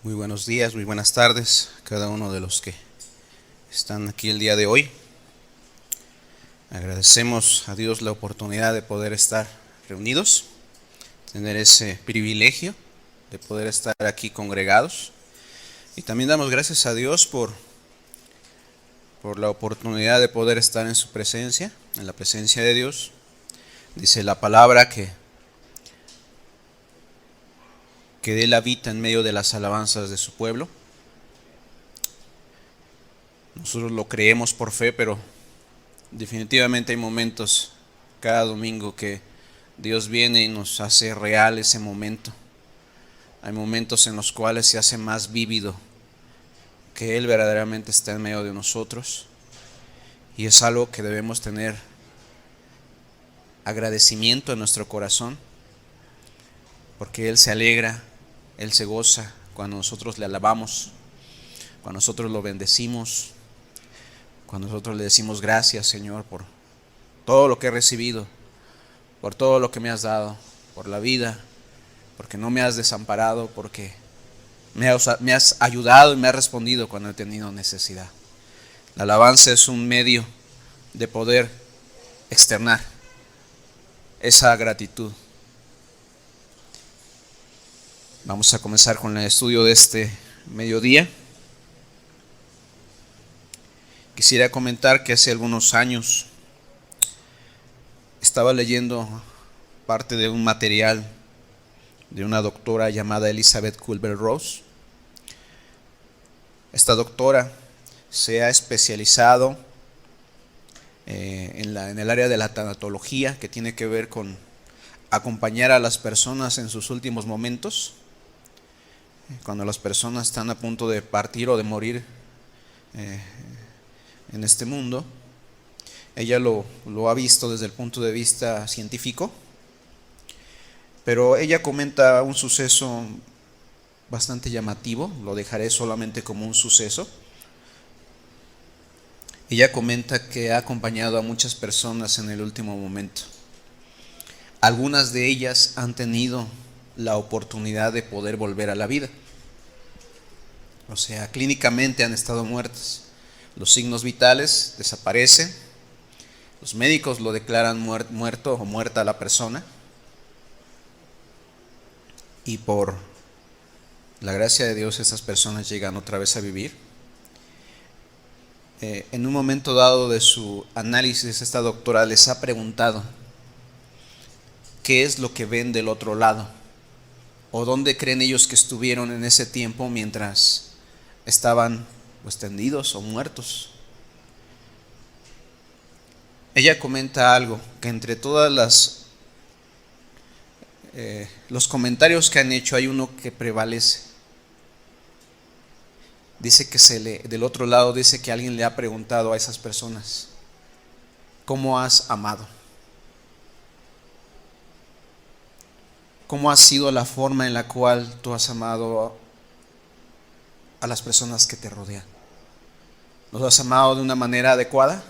Muy buenos días, muy buenas tardes a cada uno de los que están aquí el día de hoy. Agradecemos a Dios la oportunidad de poder estar reunidos, tener ese privilegio de poder estar aquí congregados. Y también damos gracias a Dios por la oportunidad de poder estar en su presencia, en la presencia de Dios. Dice la palabra que Él habita en medio de las alabanzas de su pueblo. Nosotros lo creemos por fe, pero definitivamente hay momentos cada domingo que Dios viene y nos hace real ese momento. Hay momentos en los cuales se hace más vívido que Él verdaderamente está en medio de nosotros. Y es algo que debemos tener agradecimiento en nuestro corazón, porque Él se alegra, Él se goza cuando nosotros le alabamos, cuando nosotros lo bendecimos, cuando nosotros le decimos gracias, Señor, por todo lo que he recibido, por todo lo que me has dado, por la vida, porque no me has desamparado, porque me has ayudado y me has respondido cuando he tenido necesidad. La alabanza es un medio de poder externar esa gratitud. Vamos a comenzar con el estudio de este mediodía. Quisiera comentar que hace algunos años estaba leyendo parte de un material de una doctora llamada Elizabeth Kubler-Ross. Esta doctora se ha especializado en el área de la tanatología, que tiene que ver con acompañar a las personas en sus últimos momentos, cuando las personas están a punto de partir o de morir en este mundo. Ella lo ha visto desde el punto de vista científico, pero ella comenta un suceso bastante llamativo, lo dejaré solamente como un suceso. Ella comenta que ha acompañado a muchas personas en el último momento. Algunas de ellas han tenido la oportunidad de poder volver a la vida. O sea, clínicamente han estado muertas. Los signos vitales desaparecen. Los médicos lo declaran muerto o muerta a la persona. Y por la gracia de Dios, esas personas llegan otra vez a vivir. En un momento dado de su análisis, esta doctora les ha preguntado qué es lo que ven del otro lado, o dónde creen ellos que estuvieron en ese tiempo mientras estaban tendidos o muertos. Ella comenta algo, que entre todas los comentarios que han hecho hay uno que prevalece. Dice que del otro lado dice que alguien le ha preguntado a esas personas: ¿cómo has amado? ¿Cómo ha sido la forma en la cual tú has amado a las personas que te rodean? ¿Los has amado de una manera adecuada?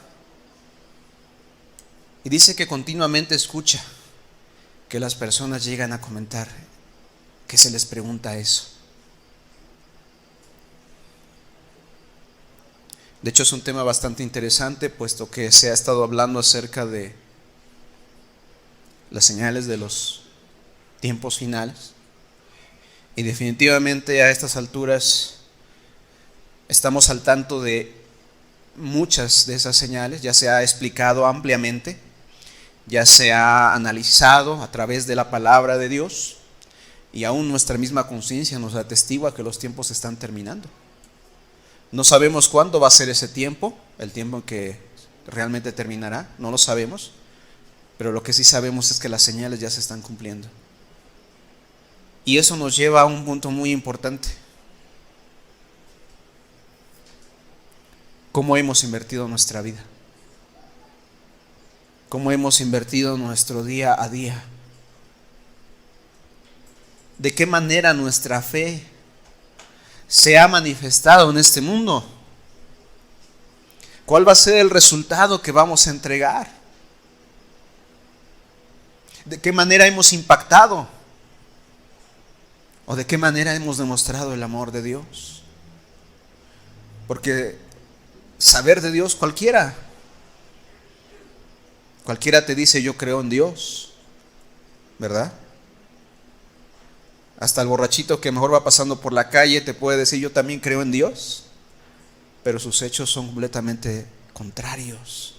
Y dice que continuamente escucha que las personas llegan a comentar que se les pregunta eso. De hecho, es un tema bastante interesante, puesto que se ha estado hablando acerca de las señales de los tiempos finales. Y definitivamente a estas alturas estamos al tanto de muchas de esas señales. Ya se ha explicado ampliamente, ya se ha analizado a través de la palabra de Dios, y aún nuestra misma conciencia nos atestigua que los tiempos están terminando. No sabemos cuándo va a ser ese tiempo, el tiempo en que realmente terminará, no lo sabemos, pero lo que sí sabemos es que las señales ya se están cumpliendo. Y eso nos lleva a un punto muy importante: ¿cómo hemos invertido nuestra vida? ¿Cómo hemos invertido nuestro día a día? ¿De qué manera nuestra fe se ha manifestado en este mundo? ¿Cuál va a ser el resultado que vamos a entregar? ¿De qué manera hemos impactado? ¿O de qué manera hemos demostrado el amor de Dios? Porque saber de Dios cualquiera te dice yo creo en Dios, ¿verdad? Hasta el borrachito que mejor va pasando por la calle te puede decir yo también creo en Dios, pero sus hechos son completamente contrarios.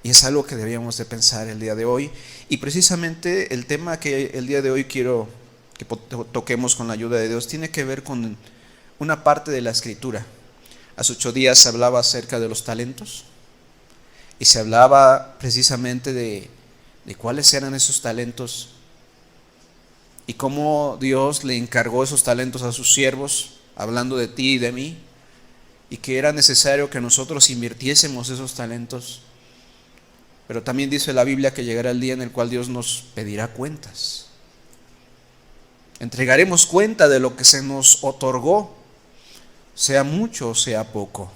Y es algo que debíamos de pensar el día de hoy. Y precisamente el tema que el día de hoy quiero que toquemos con la ayuda de Dios tiene que ver con una parte de la Escritura. Hace 8 días se hablaba acerca de los talentos y se hablaba precisamente de cuáles eran esos talentos y cómo Dios le encargó esos talentos a sus siervos, hablando de ti y de mí, y que era necesario que nosotros invirtiésemos esos talentos. Pero también dice la Biblia que llegará el día en el cual Dios nos pedirá cuentas. Entregaremos cuenta de lo que se nos otorgó, sea mucho o sea poco.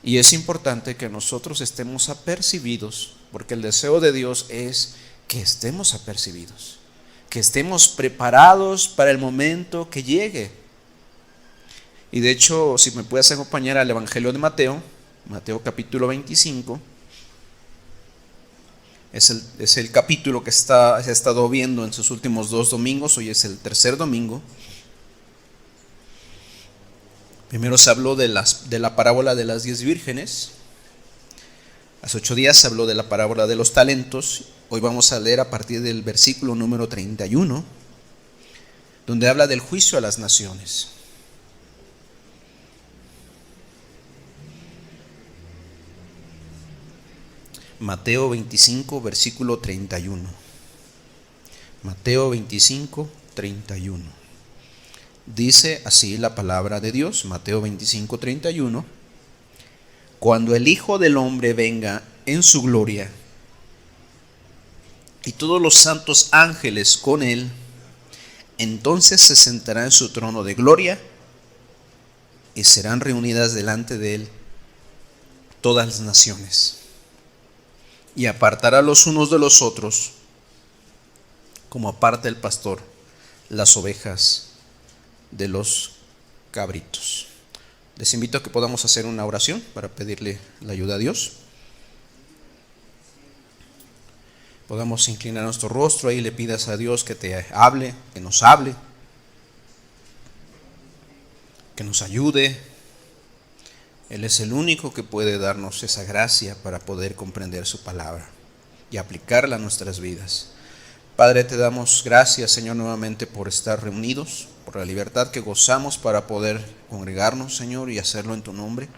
Y es importante que nosotros estemos apercibidos, porque el deseo de Dios es que estemos apercibidos, que estemos preparados para el momento que llegue. Y de hecho, si me puedes acompañar al Evangelio de Mateo, Mateo capítulo 25, es el capítulo que se ha estado viendo en sus últimos 2 domingos, hoy es el tercer domingo. Primero se habló de la parábola de las 10 vírgenes. Hace 8 días se habló de la parábola de los talentos. Hoy vamos a leer a partir del versículo número 31, donde habla del juicio a las naciones. Mateo 25, versículo 31. Mateo 25, 31. Dice así la palabra de Dios, Mateo 25, 31. Cuando el Hijo del Hombre venga en su gloria y todos los santos ángeles con él, entonces se sentará en su trono de gloria y serán reunidas delante de él todas las naciones. Y apartará los unos de los otros, como aparta el pastor las ovejas de los cabritos. Les invito a que podamos hacer una oración para pedirle la ayuda a Dios. Podamos inclinar nuestro rostro y le pidas a Dios que te hable, que nos ayude. Él es el único que puede darnos esa gracia para poder comprender su palabra y aplicarla a nuestras vidas. Padre, te damos gracias, Señor, nuevamente por estar reunidos, por la libertad que gozamos para poder congregarnos, Señor, y hacerlo en tu nombre.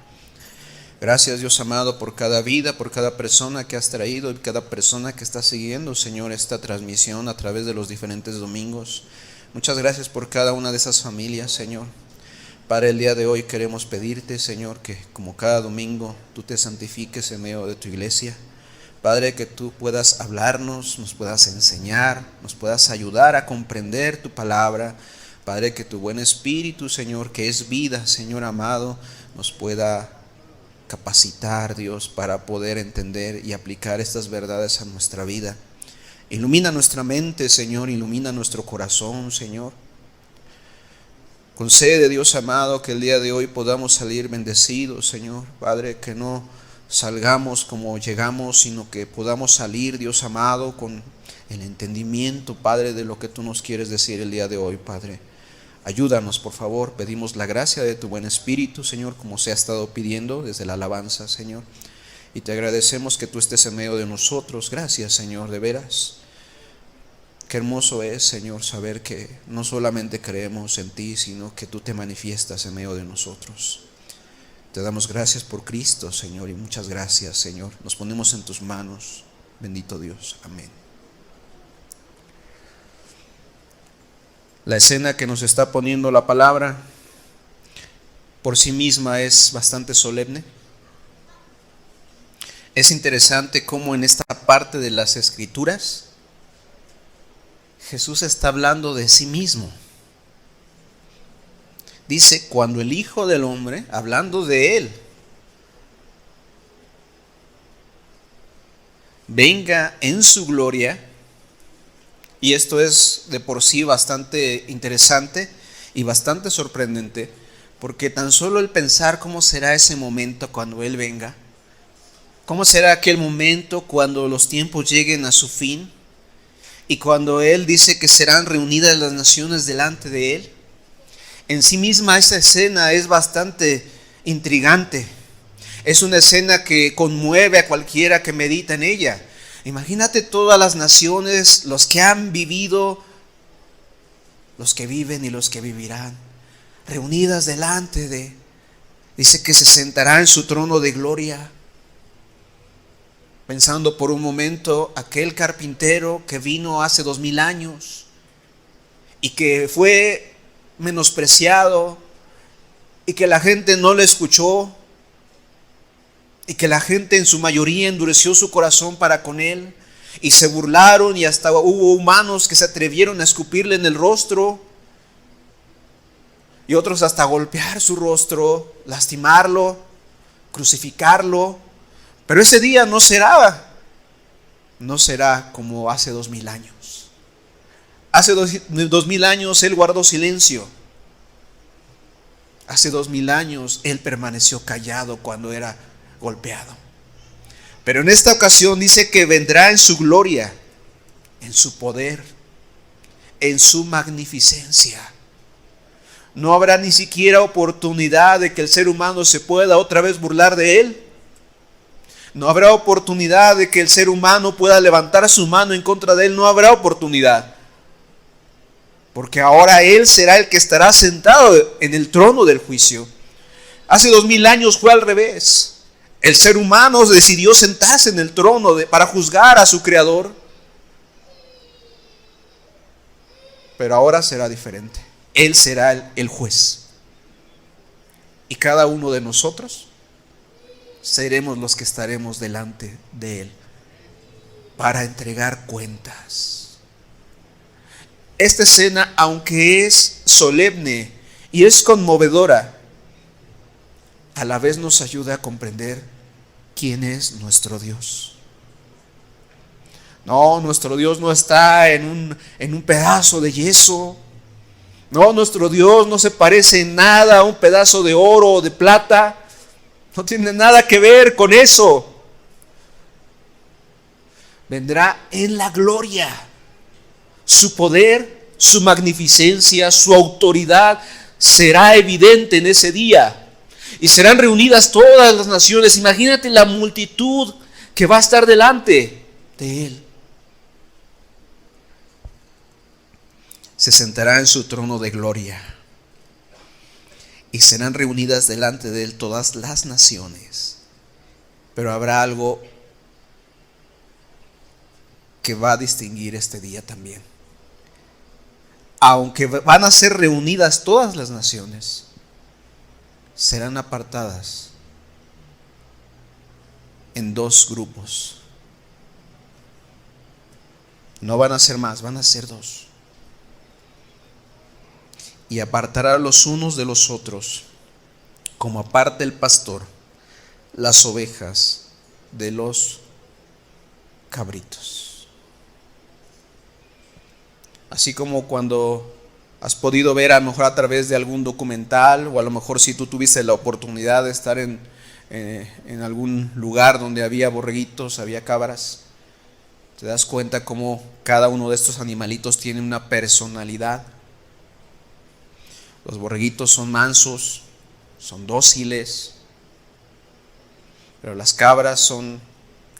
Gracias, Dios amado, por cada vida, por cada persona que has traído y cada persona que está siguiendo, Señor, esta transmisión a través de los diferentes domingos. Muchas gracias por cada una de esas familias, Señor. Padre, el día de hoy queremos pedirte, Señor, que como cada domingo tú te santifiques en medio de tu iglesia. Padre, que tú puedas hablarnos, nos puedas enseñar, nos puedas ayudar a comprender tu palabra. Padre, que tu buen espíritu, Señor, que es vida, Señor amado, nos pueda capacitar, Dios, para poder entender y aplicar estas verdades a nuestra vida. Ilumina nuestra mente, Señor, ilumina nuestro corazón, Señor. Concede, Dios amado, que el día de hoy podamos salir bendecidos, Señor. Padre, que no salgamos como llegamos, sino que podamos salir, Dios amado, con el entendimiento, Padre, de lo que tú nos quieres decir el día de hoy, Padre. Ayúdanos, por favor. Pedimos la gracia de tu buen espíritu, Señor, como se ha estado pidiendo desde la alabanza, Señor. Y te agradecemos que tú estés en medio de nosotros. Gracias, Señor, de veras. Qué hermoso es, Señor, saber que no solamente creemos en ti, sino que tú te manifiestas en medio de nosotros. Te damos gracias por Cristo, Señor, y muchas gracias, Señor. Nos ponemos en tus manos. Bendito Dios. Amén. La escena que nos está poniendo la palabra por sí misma es bastante solemne. Es interesante cómo en esta parte de las Escrituras Jesús está hablando de sí mismo. Dice, cuando el Hijo del Hombre, hablando de Él, venga en su gloria Y esto es de por sí bastante interesante y bastante sorprendente, porque tan solo el pensar cómo será ese momento cuando Él venga, cómo será aquel momento cuando los tiempos lleguen a su fin y cuando Él dice que serán reunidas las naciones delante de Él. En sí misma esa escena es bastante intrigante. Es una escena que conmueve a cualquiera que medita en ella. Imagínate todas las naciones, los que han vivido, los que viven y los que vivirán, reunidas delante de, dice que se sentará en su trono de gloria. Pensando por un momento aquel carpintero que vino hace 2000 años y que fue menospreciado y que la gente no le escuchó y que la gente en su mayoría endureció su corazón para con él y se burlaron, y hasta hubo humanos que se atrevieron a escupirle en el rostro y otros hasta golpear su rostro, lastimarlo, crucificarlo. Pero ese día no será como hace 2000 años. Hace 2000 años Él guardó silencio. Hace 2000 años Él permaneció callado cuando era golpeado. Pero en esta ocasión dice que vendrá en su gloria, en su poder, en su magnificencia. No habrá ni siquiera oportunidad de que el ser humano se pueda otra vez burlar de Él. No habrá oportunidad de que el ser humano pueda levantar su mano en contra de Él. No habrá oportunidad. Porque ahora Él será el que estará sentado en el trono del juicio. Hace 2000 años fue al revés. El ser humano decidió sentarse en el trono para juzgar a su Creador. Pero ahora será diferente. Él será el juez. Y cada uno de nosotros seremos los que estaremos delante de Él para entregar cuentas. Esta escena, aunque es solemne y es conmovedora, a la vez nos ayuda a comprender quién es nuestro Dios. No, nuestro Dios no está en un pedazo de yeso. No, nuestro Dios no se parece en nada a un pedazo de oro o de plata. No tiene nada que ver con eso. Vendrá en la gloria. Su poder, su magnificencia, su autoridad será evidente en ese día. Y serán reunidas todas las naciones. Imagínate la multitud que va a estar delante de Él. Se sentará en su trono de gloria. Y serán reunidas delante de Él todas las naciones. Pero habrá algo que va a distinguir este día también. Aunque van a ser reunidas todas las naciones, serán apartadas en dos grupos. No van a ser más, van a ser dos. Y apartará los unos de los otros, como aparta el pastor las ovejas de los cabritos. Así como cuando has podido ver a lo mejor a través de algún documental, o a lo mejor si tú tuviste la oportunidad de estar en algún lugar donde había borreguitos, había cabras, te das cuenta cómo cada uno de estos animalitos tiene una personalidad. Los borreguitos son mansos, son dóciles, pero las cabras son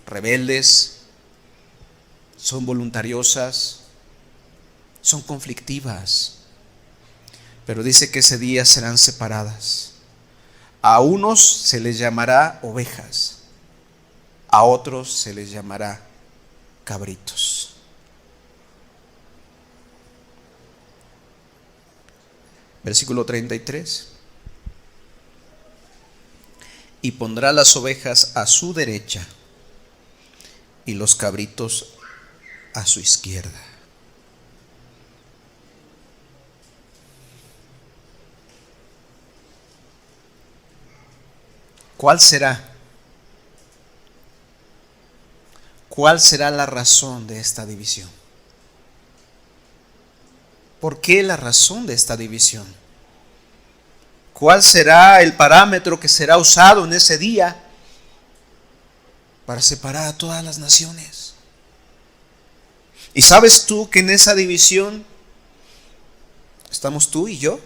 rebeldes, son voluntariosas, son conflictivas. Pero dice que ese día serán separadas. A unos se les llamará ovejas, a otros se les llamará cabritos. Versículo 33. Y pondrá las ovejas a su derecha y los cabritos a su izquierda. ¿Cuál será? ¿Cuál será la razón de esta división? ¿Por qué la razón de esta división? ¿Cuál será el parámetro que será usado en ese día para separar a todas las naciones? ¿Y sabes tú que en esa división estamos tú y yo?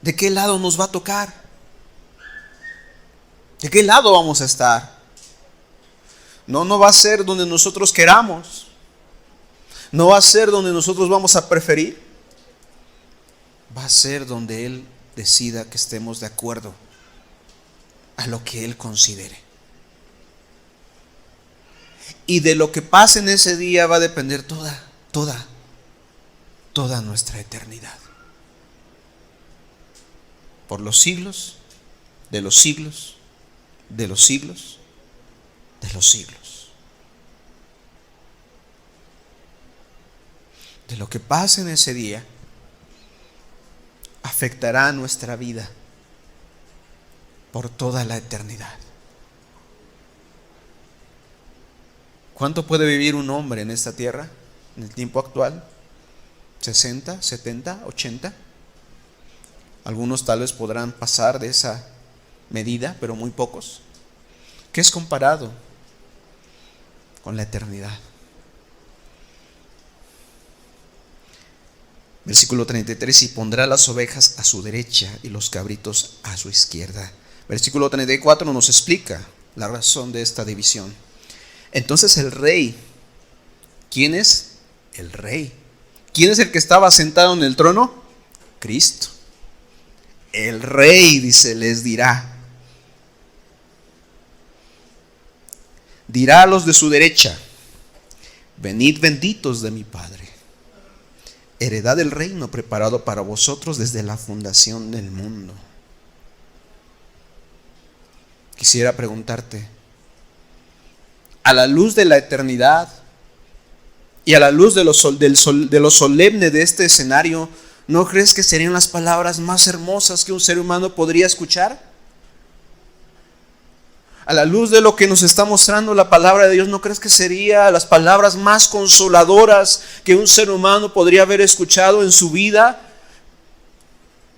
¿De qué lado nos va a tocar? ¿De qué lado vamos a estar? No va a ser donde nosotros queramos. No va a ser donde nosotros vamos a preferir. Va a ser donde Él decida que estemos de acuerdo a lo que Él considere. Y de lo que pase en ese día va a depender toda nuestra eternidad. Por los siglos, de los siglos, de los siglos, de los siglos. De lo que pase en ese día afectará nuestra vida por toda la eternidad. ¿Cuánto puede vivir un hombre en esta tierra en el tiempo actual? ¿60, 70, 80? Algunos tal vez podrán pasar de esa medida, pero muy pocos. ¿Qué es comparado con la eternidad? Versículo 33, y pondrá las ovejas a su derecha y los cabritos a su izquierda. Versículo 34 nos explica la razón de esta división. Entonces el rey, ¿quién es? El rey. ¿Quién es el que estaba sentado en el trono? Cristo. El rey, dice, les dirá a los de su derecha: venid benditos de mi Padre, heredad del reino preparado para vosotros desde la fundación del mundo. Quisiera preguntarte, a la luz de la eternidad y a la luz de lo solemne de este escenario, ¿no crees que serían las palabras más hermosas que un ser humano podría escuchar? A la luz de lo que nos está mostrando la palabra de Dios, ¿no crees que serían las palabras más consoladoras que un ser humano podría haber escuchado en su vida?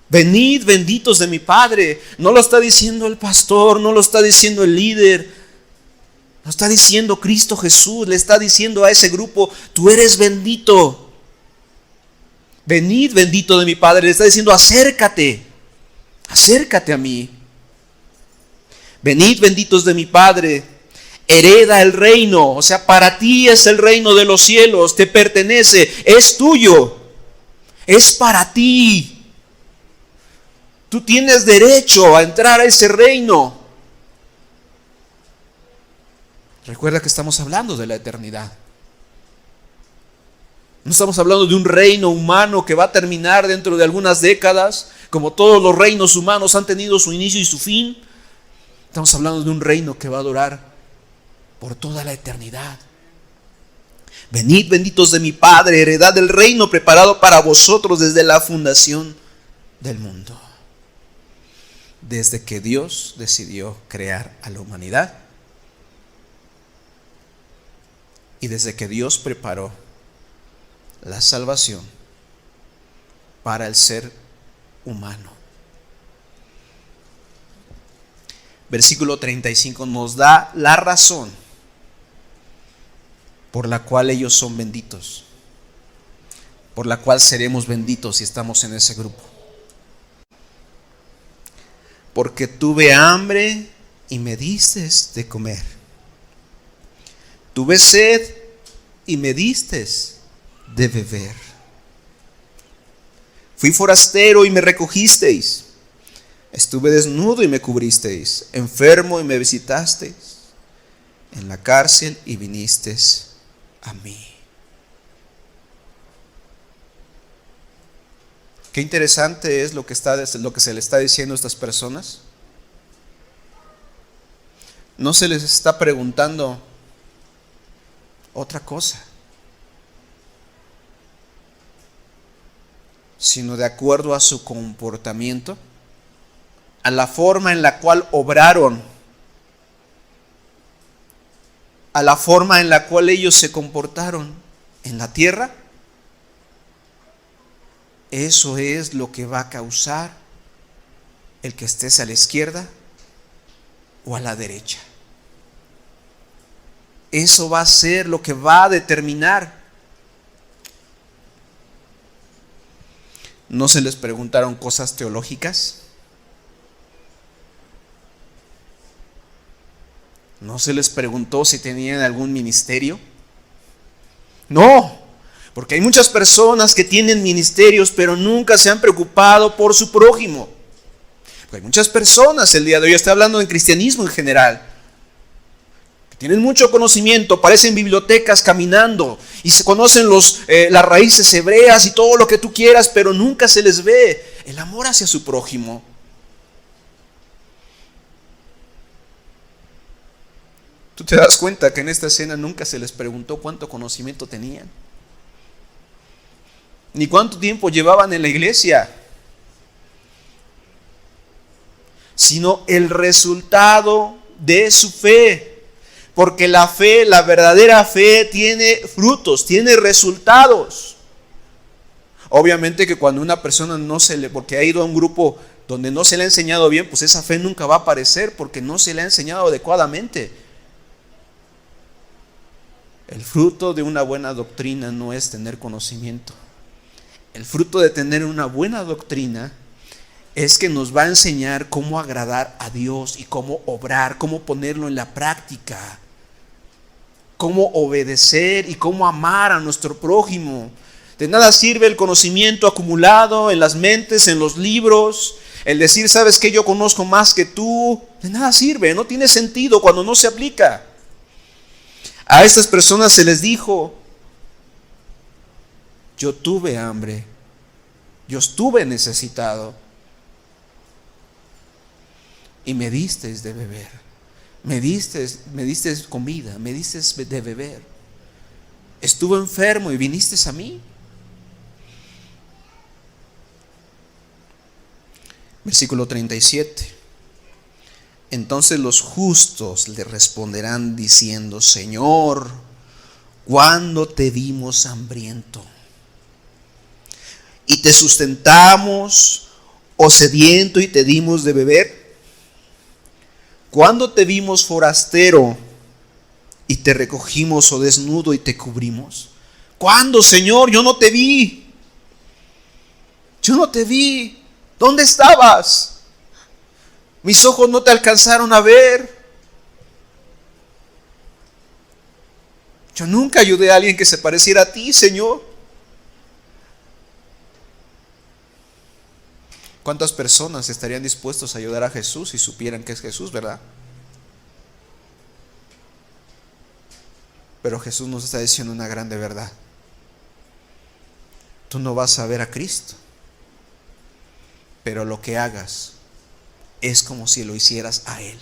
Venid benditos de mi Padre. No lo está diciendo el pastor, no lo está diciendo el líder, lo está diciendo Cristo Jesús. Le está diciendo a ese grupo: tú eres bendito. Venid bendito de mi Padre. Le está diciendo: acércate a mí. Venid benditos de mi Padre, hereda el reino. O sea, para ti es el reino de los cielos, te pertenece, es tuyo, es para ti. Tú tienes derecho a entrar a ese reino. Recuerda que estamos hablando de la eternidad. No estamos hablando de un reino humano que va a terminar dentro de algunas décadas, como todos los reinos humanos han tenido su inicio y su fin. Estamos hablando de un reino que va a durar por toda la eternidad. Venid benditos de mi Padre, heredad del reino preparado para vosotros desde la fundación del mundo. Desde que Dios decidió crear a la humanidad y desde que Dios preparó la salvación para el ser humano. Versículo 35 nos da la razón por la cual ellos son benditos, por la cual seremos benditos si estamos en ese grupo. Porque tuve hambre y me distes de comer, tuve sed y me distes de beber, fui forastero y me recogisteis, estuve desnudo y me cubristeis, enfermo y me visitasteis, en la cárcel y vinisteis a mí. Qué interesante es lo que se le está diciendo a estas personas. No se les está preguntando otra cosa, sino de acuerdo a su comportamiento, a la forma en la cual obraron, a la forma en la cual ellos se comportaron en la tierra eso es lo que va a causar el que estés a la izquierda o a la derecha. Eso va a ser lo que va a determinar. ¿No se les preguntaron cosas teológicas? ¿No se les preguntó si tenían algún ministerio? No, porque hay muchas personas que tienen ministerios pero nunca se han preocupado por su prójimo. Porque hay muchas personas el día de hoy, estoy hablando del cristianismo en general, que tienen mucho conocimiento, parecen bibliotecas caminando y se conocen las raíces hebreas y todo lo que tú quieras, pero nunca se les ve el amor hacia su prójimo. Tú te das cuenta que en esta escena nunca se les preguntó cuánto conocimiento tenían, ni cuánto tiempo llevaban en la iglesia, sino el resultado de su fe. Porque la fe, la verdadera fe, tiene frutos, tiene resultados. Obviamente que cuando una persona porque ha ido a un grupo donde no se le ha enseñado bien, pues esa fe nunca va a aparecer porque no se le ha enseñado adecuadamente. El fruto de una buena doctrina no es tener conocimiento. El fruto de tener una buena doctrina es que nos va a enseñar cómo agradar a Dios y cómo obrar, cómo ponerlo en la práctica, cómo obedecer y cómo amar a nuestro prójimo. De nada sirve el conocimiento acumulado en las mentes, en los libros, el decir, ¿sabes qué? Yo conozco más que tú. De nada sirve, no tiene sentido cuando no se aplica. A estas personas se les dijo, yo tuve hambre, yo estuve necesitado y me disteis de beber, me disteis comida, me disteis de beber. Estuve enfermo y vinisteis a mí. Versículo 37. Entonces los justos le responderán diciendo, Señor, ¿cuándo te vimos hambriento y te sustentamos, o sediento y te dimos de beber? ¿Cuándo te vimos forastero y te recogimos, o desnudo y te cubrimos? ¿Cuándo, Señor? Yo no te vi. Yo no te vi. ¿Dónde estabas? Mis ojos no te alcanzaron a ver. Yo nunca ayudé a alguien que se pareciera a ti, Señor. ¿Cuántas personas estarían dispuestos a ayudar a Jesús si supieran que es Jesús, verdad? Pero Jesús nos está diciendo una grande verdad. Tú no vas a ver a Cristo, pero lo que hagas es como si lo hicieras a Él.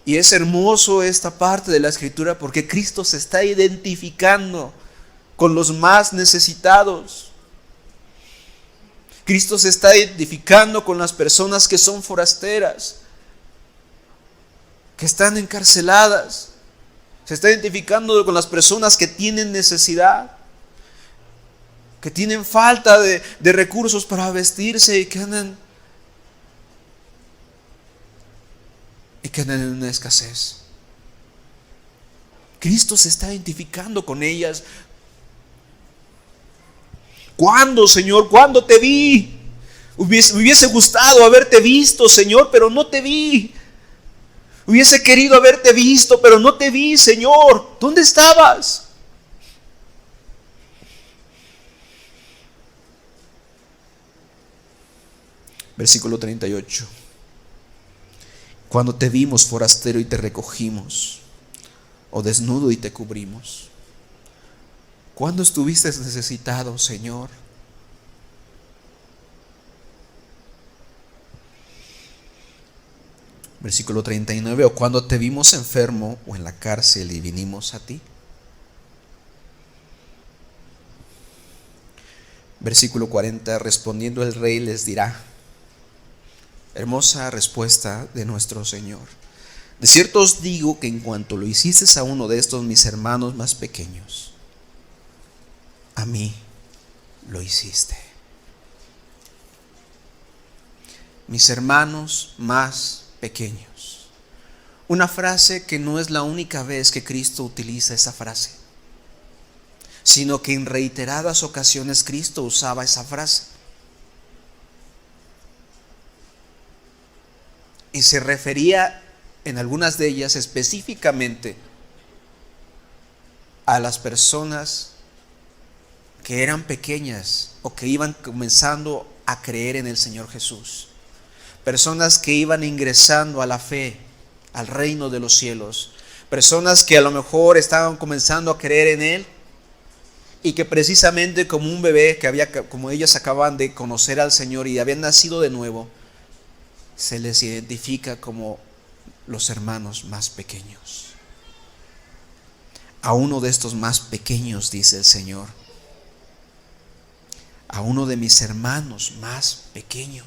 Y es hermoso esta parte de la Escritura porque Cristo se está identificando con los más necesitados. Cristo se está identificando con las personas que son forasteras, que están encarceladas. Se está identificando con las personas que tienen necesidad, que tienen falta de recursos para vestirse y que andan en una escasez. Cristo se está identificando con ellas. ¿Cuándo, Señor? ¿Cuándo te vi? Me hubiese gustado haberte visto, Señor, pero no te vi. Hubiese querido haberte visto, pero no te vi, Señor. ¿Dónde estabas? Versículo 38. Cuando te vimos forastero y te recogimos, o desnudo y te cubrimos. ¿Cuándo estuviste necesitado, Señor? Versículo 39. ¿O cuando te vimos enfermo o en la cárcel y vinimos a ti? Versículo 40. Respondiendo el rey les dirá, hermosa respuesta de nuestro Señor, de cierto os digo que en cuanto lo hiciste a uno de estos mis hermanos más pequeños, a mí lo hiciste. Mis hermanos más pequeños. Una frase que no es la única vez que Cristo utiliza esa frase, sino que en reiteradas ocasiones Cristo usaba esa frase. Y se refería en algunas de ellas específicamente a las personas que eran pequeñas o que iban comenzando a creer en el Señor Jesús. Personas que iban ingresando a la fe, al reino de los cielos. Personas que a lo mejor estaban comenzando a creer en Él y que precisamente como un bebé como ellas acaban de conocer al Señor y habían nacido de nuevo, se les identifica como los hermanos más pequeños. A uno de estos más pequeños, dice el Señor, a uno de mis hermanos más pequeños.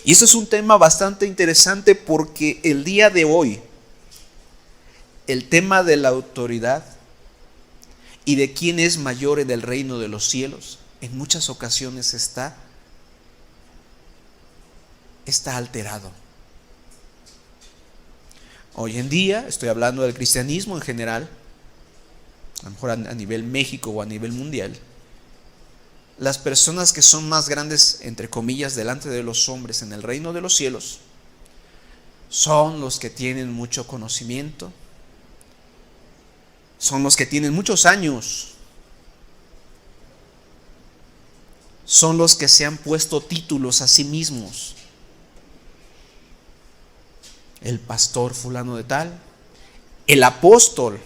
Y eso es un tema bastante interesante porque el día de hoy, el tema de la autoridad y de quién es mayor en el reino de los cielos, en muchas ocasiones está alterado. Hoy en día, estoy hablando del cristianismo en general, a lo mejor a nivel México o a nivel mundial, las personas que son más grandes, entre comillas, delante de los hombres en el reino de los cielos, son los que tienen mucho conocimiento, son los que tienen muchos años, son los que se han puesto títulos a sí mismos. El pastor fulano de tal, el apóstol.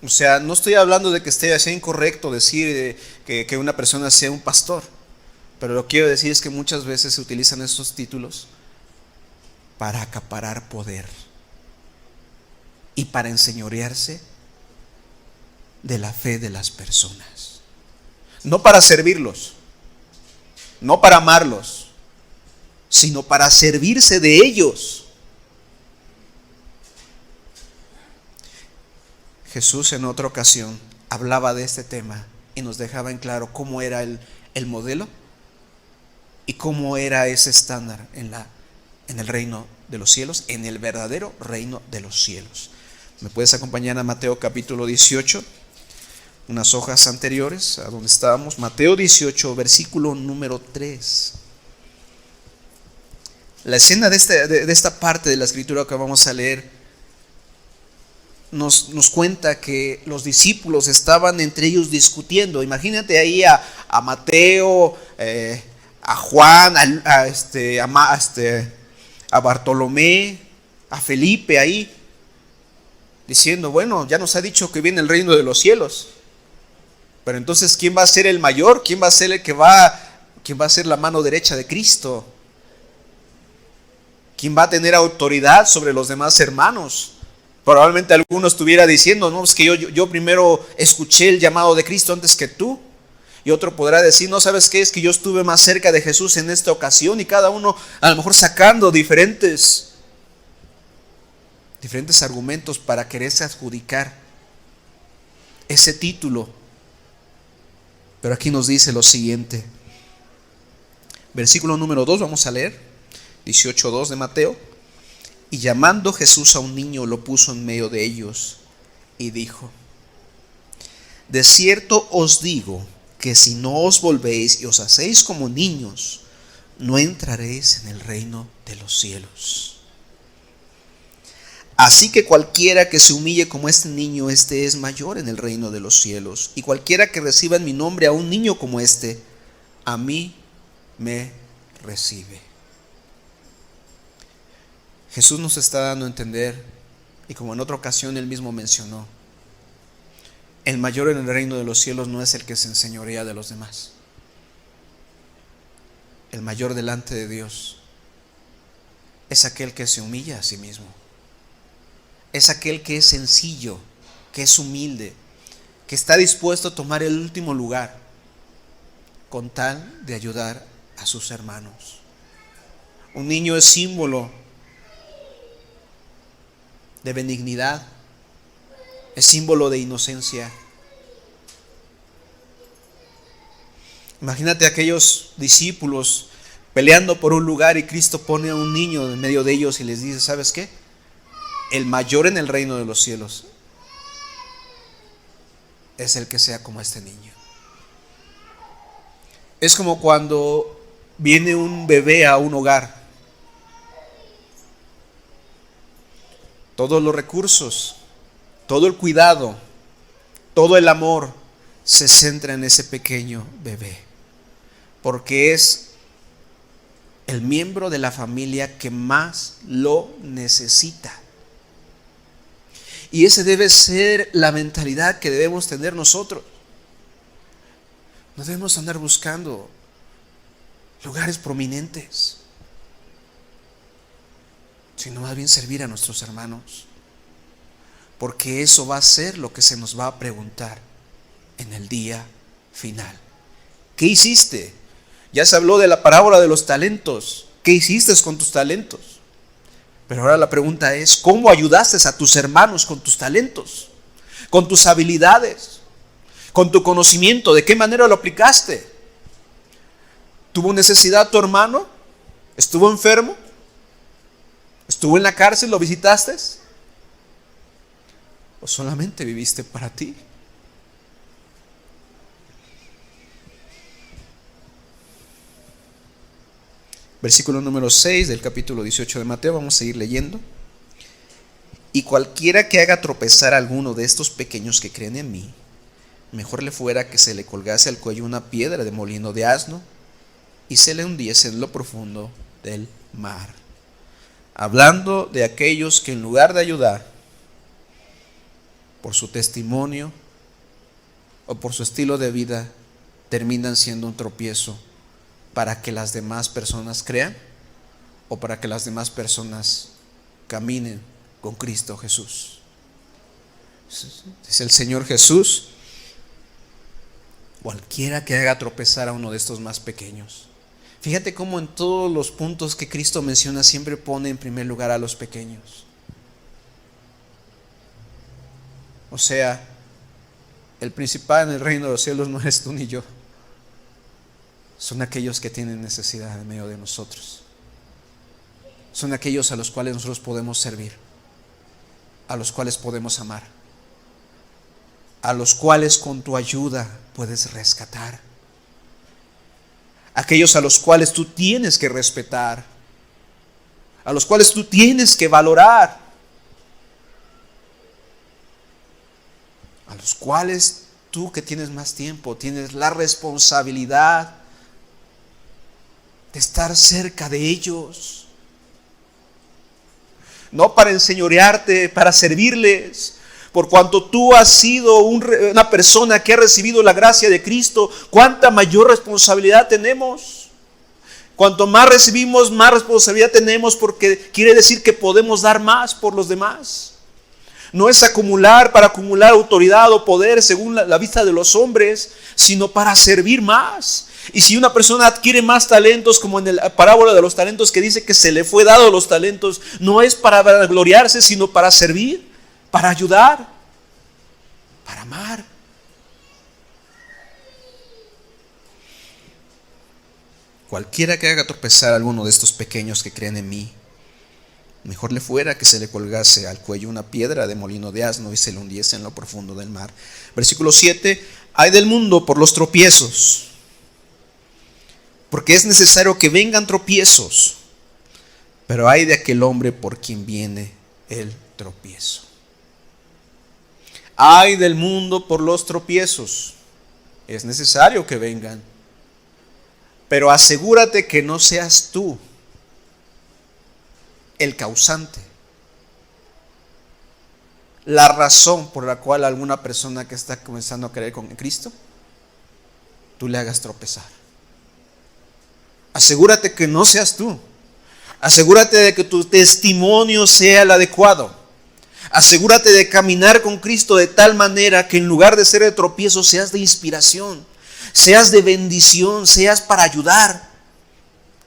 O sea, no estoy hablando de que sea incorrecto decir que una persona sea un pastor, pero lo que quiero decir es que muchas veces se utilizan esos títulos para acaparar poder y para enseñorearse de la fe de las personas. No para servirlos, no para amarlos, sino para servirse de ellos. Jesús en otra ocasión hablaba de este tema y nos dejaba en claro cómo era el modelo y cómo era ese estándar en el reino de los cielos, en el verdadero reino de los cielos. ¿Me puedes acompañar a Mateo capítulo 18? Unas hojas anteriores a donde estábamos. Mateo 18, versículo número 3. La escena de esta parte de la escritura que vamos a leer nos cuenta que los discípulos estaban entre ellos discutiendo. Imagínate ahí a Mateo, a Juan, a Bartolomé, a Felipe ahí, diciendo, bueno, ya nos ha dicho que viene el reino de los cielos, pero entonces ¿quién va a ser el mayor? ¿Quién va a ser quién va a ser la mano derecha de Cristo? ¿Quién va a tener autoridad sobre los demás hermanos? Probablemente alguno estuviera diciendo, no, es que yo primero escuché el llamado de Cristo antes que tú. Y otro podrá decir, no, ¿sabes qué? Es que yo estuve más cerca de Jesús en esta ocasión. Y cada uno a lo mejor sacando diferentes argumentos para quererse adjudicar ese título. Pero aquí nos dice lo siguiente. Versículo número 2, vamos a leer. 18:2 de Mateo. Y llamando Jesús a un niño, lo puso en medio de ellos y dijo: de cierto os digo que si no os volvéis y os hacéis como niños, no entraréis en el reino de los cielos. Así que cualquiera que se humille como este niño, este es mayor en el reino de los cielos. Y cualquiera que reciba en mi nombre a un niño como este, a mí me recibe. Jesús nos está dando a entender, y como en otra ocasión él mismo mencionó, el mayor en el reino de los cielos no es el que se enseñorea de los demás. El mayor delante de Dios es aquel que se humilla a sí mismo. Es aquel que es sencillo, que es humilde, que está dispuesto a tomar el último lugar con tal de ayudar a sus hermanos. Un niño es símbolo de benignidad, es símbolo de inocencia, Imagínate a aquellos discípulos peleando por un lugar y Cristo pone a un niño en medio de ellos y les dice, ¿sabes qué? El mayor en el reino de los cielos es el que sea como este niño. Es como cuando viene un bebé a un hogar. Todos los recursos, todo el cuidado, todo el amor se centra en ese pequeño bebé, porque es el miembro de la familia que más lo necesita. Y esa debe ser la mentalidad que debemos tener nosotros. No debemos andar buscando lugares prominentes, sino más bien servir a nuestros hermanos, porque eso va a ser lo que se nos va a preguntar en el día final. ¿Qué hiciste? Ya se habló de la parábola de los talentos. ¿Qué hiciste con tus talentos? Pero ahora la pregunta es, ¿cómo ayudaste a tus hermanos con tus talentos? Con tus habilidades, con tu conocimiento, ¿de qué manera lo aplicaste? ¿Tuvo necesidad tu hermano? ¿Estuvo enfermo? ¿Estuvo en la cárcel? ¿Lo visitaste? ¿O solamente viviste para ti? Versículo número 6 del capítulo 18 de Mateo, vamos a seguir leyendo. Y cualquiera que haga tropezar a alguno de estos pequeños que creen en mí, mejor le fuera que se le colgase al cuello una piedra de molino de asno y se le hundiese en lo profundo del mar. Hablando de aquellos que en lugar de ayudar por su testimonio o por su estilo de vida, terminan siendo un tropiezo para que las demás personas crean o para que las demás personas caminen con Cristo Jesús. Dice el Señor Jesús, cualquiera que haga tropezar a uno de estos más pequeños. Fíjate cómo en todos los puntos que Cristo menciona siempre pone en primer lugar a los pequeños. O sea, el principal en el reino de los cielos no eres tú ni yo. Son aquellos que tienen necesidad en medio de nosotros. Son aquellos a los cuales nosotros podemos servir, a los cuales podemos amar, a los cuales con tu ayuda puedes rescatar, aquellos a los cuales tú tienes que respetar, a los cuales tú tienes que valorar, a los cuales tú que tienes más tiempo tienes la responsabilidad de estar cerca de ellos. No para enseñorearte, para servirles. Por cuanto tú has sido una persona que ha recibido la gracia de Cristo, ¿cuánta mayor responsabilidad tenemos? Cuanto más recibimos, más responsabilidad tenemos, porque quiere decir que podemos dar más por los demás. No es acumular para acumular autoridad o poder según la vista de los hombres, sino para servir más. Y si una persona adquiere más talentos, como en la parábola de los talentos que dice que se le fue dado los talentos, no es para gloriarse, sino para servir, para ayudar, para amar. Cualquiera que haga tropezar a alguno de estos pequeños que creen en mí, mejor le fuera que se le colgase al cuello una piedra de molino de asno y se le hundiese en lo profundo del mar. Versículo 7, ay del mundo por los tropiezos, porque es necesario que vengan tropiezos, pero ay de aquel hombre por quien viene el tropiezo. Ay del mundo por los tropiezos, es necesario que vengan, pero asegúrate que no seas tú el causante, la razón por la cual alguna persona que está comenzando a creer con Cristo, tú le hagas tropezar. Asegúrate que no seas tú. Asegúrate de que tu testimonio sea el adecuado. Asegúrate de caminar con Cristo de tal manera que en lugar de ser de tropiezo seas de inspiración, seas de bendición, seas para ayudar.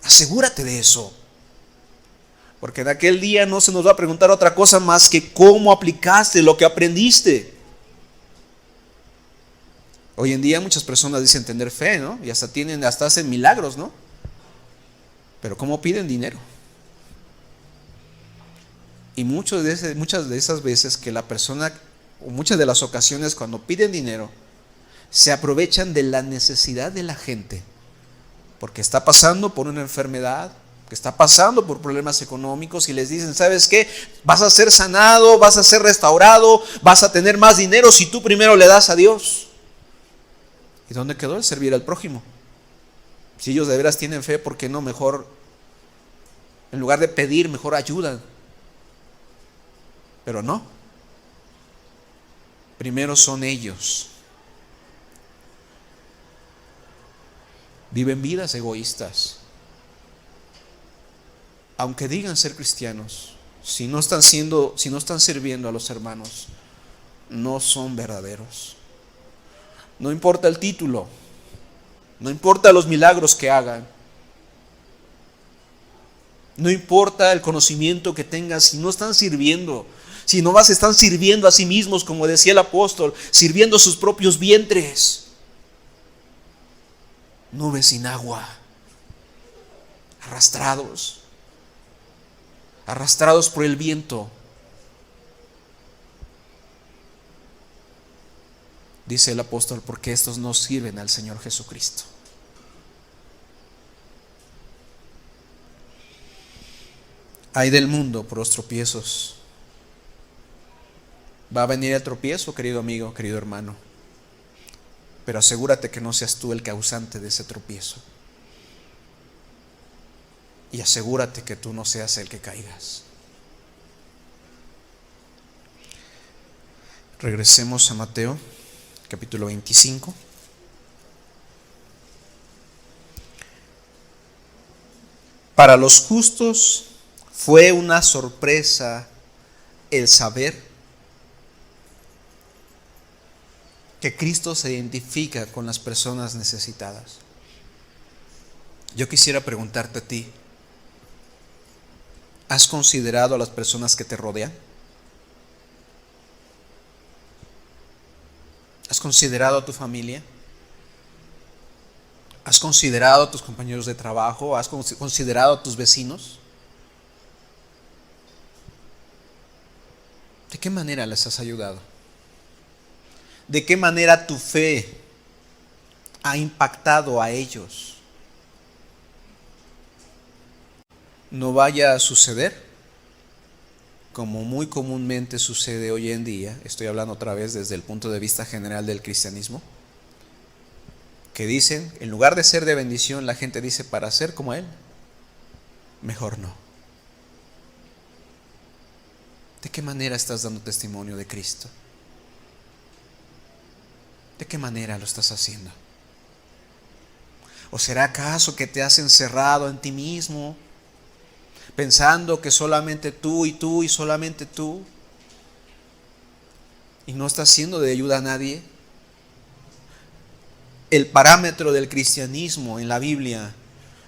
Asegúrate de eso. Porque en aquel día no se nos va a preguntar otra cosa más que cómo aplicaste lo que aprendiste. Hoy en día muchas personas dicen tener fe, ¿no? Y hasta hacen milagros, ¿no? Pero ¿cómo piden dinero? Y muchas de esas veces que la persona, o muchas de las ocasiones cuando piden dinero, se aprovechan de la necesidad de la gente, porque está pasando por una enfermedad, que está pasando por problemas económicos, y les dicen, ¿sabes qué? Vas a ser sanado, vas a ser restaurado, vas a tener más dinero si tú primero le das a Dios. ¿Y dónde quedó el servir al prójimo? Si ellos de veras tienen fe, ¿por qué no mejor, en lugar de pedir, mejor ayudan? Pero no. Primero son ellos. Viven vidas egoístas. Aunque digan ser cristianos, si no están sirviendo a los hermanos, no son verdaderos. No importa el título, no importa los milagros que hagan, no importa el conocimiento que tengan, si no están sirviendo, si nomás están sirviendo a sí mismos, como decía el apóstol, sirviendo a sus propios vientres. Nubes sin agua, arrastrados por el viento. Dice el apóstol, porque estos no sirven al Señor Jesucristo. Ay del mundo por los tropiezos. Va a venir el tropiezo, querido amigo, querido hermano, pero asegúrate que no seas tú el causante de ese tropiezo. Y asegúrate que tú no seas el que caigas. Regresemos a Mateo, capítulo 25. Para los justos fue una sorpresa el saber que Cristo se identifica con las personas necesitadas. Yo quisiera preguntarte a ti, ¿has considerado a las personas que te rodean? ¿Has considerado a tu familia? ¿Has considerado a tus compañeros de trabajo? ¿Has considerado a tus vecinos? ¿De qué manera les has ayudado? ¿De qué manera tu fe ha impactado a ellos? No vaya a suceder, como muy comúnmente sucede hoy en día, estoy hablando otra vez desde el punto de vista general del cristianismo, que dicen, en lugar de ser de bendición, la gente dice, para ser como Él, mejor no. ¿De qué manera estás dando testimonio de Cristo? ¿De qué manera lo estás haciendo? ¿O será acaso que te has encerrado en ti mismo, pensando que solamente tú y solamente tú, y no estás siendo de ayuda a nadie? El parámetro del cristianismo en la Biblia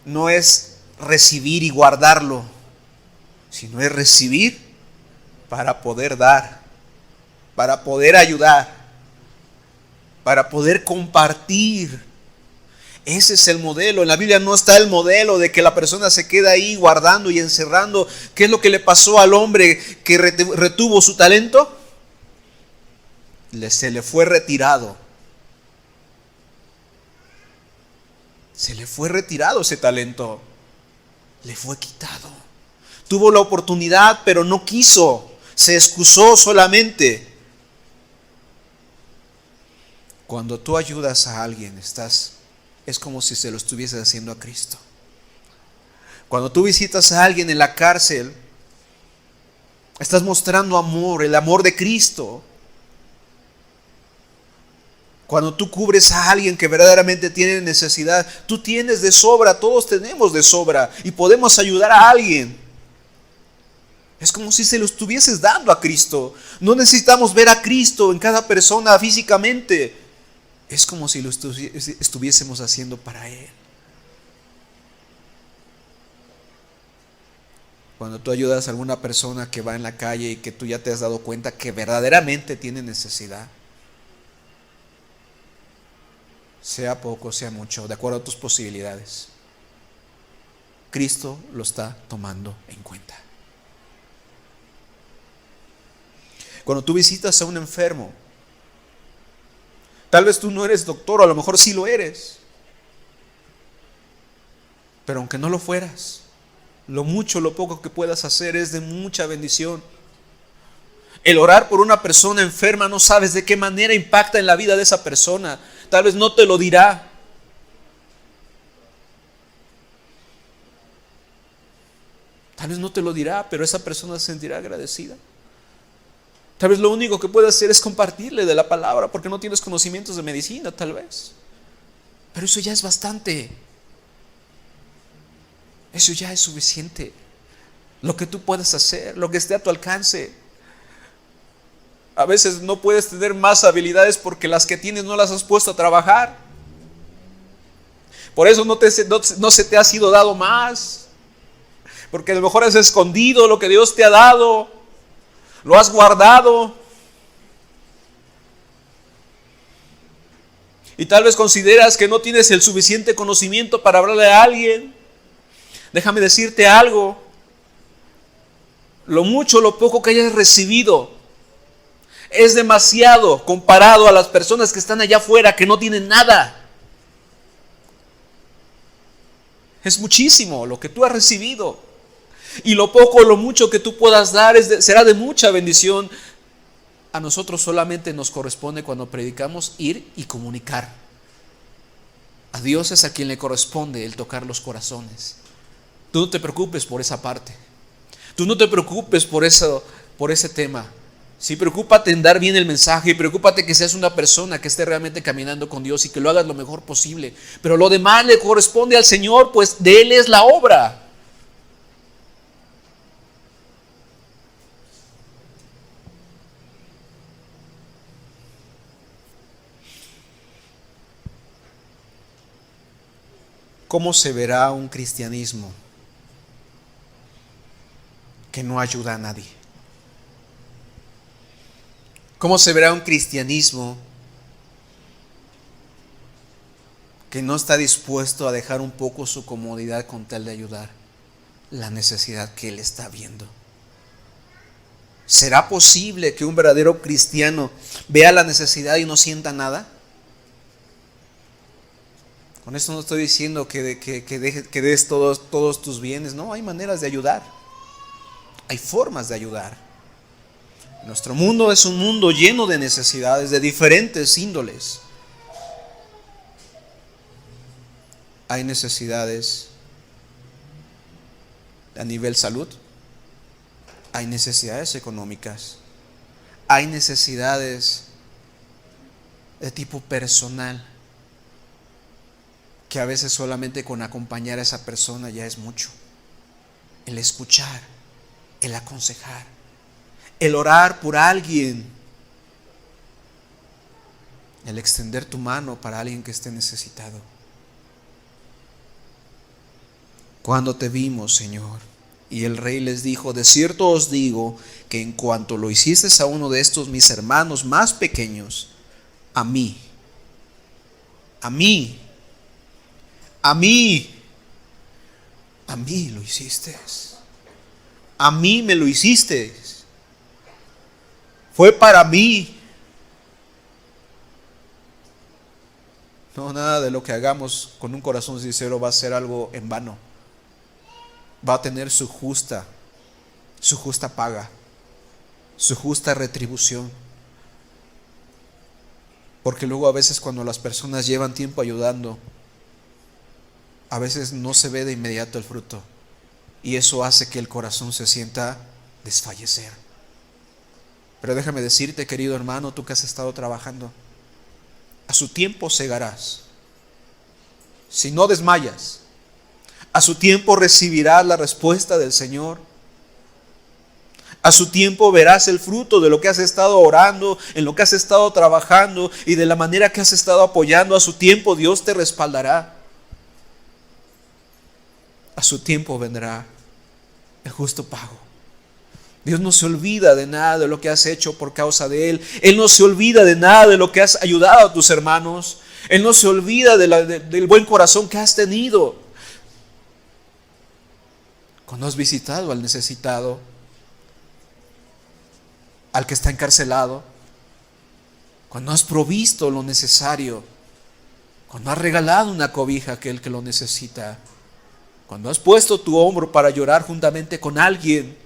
no es recibir y guardarlo, sino es recibir para poder dar, para poder ayudar, para poder compartir. Ese es el modelo. En la Biblia no está el modelo de que la persona se queda ahí guardando y encerrando. ¿Qué es lo que le pasó al hombre que retuvo su talento? Se le fue retirado. Se le fue retirado ese talento. Le fue quitado. Tuvo la oportunidad, pero no quiso. Se excusó solamente. Cuando tú ayudas a alguien, es como si se lo estuvieses haciendo a Cristo. Cuando tú visitas a alguien en la cárcel, estás mostrando amor, el amor de Cristo. Cuando tú cubres a alguien que verdaderamente tiene necesidad, tú tienes de sobra, todos tenemos de sobra y podemos ayudar a alguien. Es como si se lo estuvieses dando a Cristo. No necesitamos ver a Cristo en cada persona físicamente. Es como si lo estuviésemos haciendo para Él. Cuando tú ayudas a alguna persona que va en la calle y que tú ya te has dado cuenta que verdaderamente tiene necesidad, sea poco, sea mucho, de acuerdo a tus posibilidades. Cristo lo está tomando en cuenta. Cuando tú visitas a un enfermo, tal vez tú no eres doctor, o a lo mejor sí lo eres, pero aunque no lo fueras, lo mucho, lo poco que puedas hacer es de mucha bendición. El orar por una persona enferma, no sabes de qué manera impacta en la vida de esa persona. Tal vez no te lo dirá. Tal vez no te lo dirá, pero esa persona se sentirá agradecida. Tal vez lo único que puede hacer es compartirle de la palabra, porque no tienes conocimientos de medicina, tal vez. Pero eso ya es bastante. Eso ya es suficiente. Lo que tú puedas hacer, lo que esté a tu alcance. A veces no puedes tener más habilidades porque las que tienes no las has puesto a trabajar. Por eso no se te ha sido dado más. Porque a lo mejor has escondido lo que Dios te ha dado. Lo has guardado. Y tal vez consideras que no tienes el suficiente conocimiento para hablarle a alguien. Déjame decirte algo. Lo mucho o lo poco que hayas recibido es demasiado comparado a las personas que están allá afuera que no tienen nada. Es muchísimo lo que tú has recibido. Y lo poco o lo mucho que tú puedas dar será de mucha bendición. A nosotros solamente nos corresponde, cuando predicamos, ir y comunicar. A Dios es a quien le corresponde el tocar los corazones. Tú no te preocupes por esa parte. Tú no te preocupes por ese tema. Sí, preocúpate en dar bien el mensaje y preocúpate que seas una persona que esté realmente caminando con Dios y que lo hagas lo mejor posible. Pero lo demás le corresponde al Señor, pues de Él es la obra. ¿Cómo se verá un cristianismo que no ayuda a nadie? ¿Cómo se verá un cristianismo que no está dispuesto a dejar un poco su comodidad con tal de ayudar la necesidad que él está viendo? ¿Será posible que un verdadero cristiano vea la necesidad y no sienta nada? Con esto no estoy diciendo que des todos tus bienes. No, hay maneras de ayudar. Hay formas de ayudar. Nuestro mundo es un mundo lleno de necesidades de diferentes índoles. Hay necesidades a nivel salud. Hay necesidades económicas. Hay necesidades de tipo personal, que a veces solamente con acompañar a esa persona ya es mucho. El escuchar, el aconsejar, el orar por alguien, el extender tu mano para alguien que esté necesitado. Cuando te vimos, Señor, y el rey les dijo: de cierto os digo que en cuanto lo hicisteis a uno de estos mis hermanos más pequeños, a mí lo hiciste. A mí me lo hiciste. Fue para mí. No, nada de lo que hagamos con un corazón sincero va a ser algo en vano. Va a tener su justa paga, su justa retribución. Porque luego a veces cuando las personas llevan tiempo ayudando, a veces no se ve de inmediato el fruto. Y eso hace que el corazón se sienta desfallecer. Pero déjame decirte, querido hermano, tú que has estado trabajando, a su tiempo segarás. Si no desmayas, a su tiempo recibirás la respuesta del Señor. A su tiempo verás el fruto de lo que has estado orando, en lo que has estado trabajando y de la manera que has estado apoyando. A su tiempo Dios te respaldará. A su tiempo vendrá el justo pago. Dios no se olvida de nada de lo que has hecho por causa de Él. Él no se olvida de nada de lo que has ayudado a tus hermanos. Él no se olvida del buen corazón que has tenido cuando has visitado al necesitado, al que está encarcelado, cuando has provisto lo necesario, cuando has regalado una cobija a aquel que lo necesita, cuando has puesto tu hombro para llorar juntamente con alguien.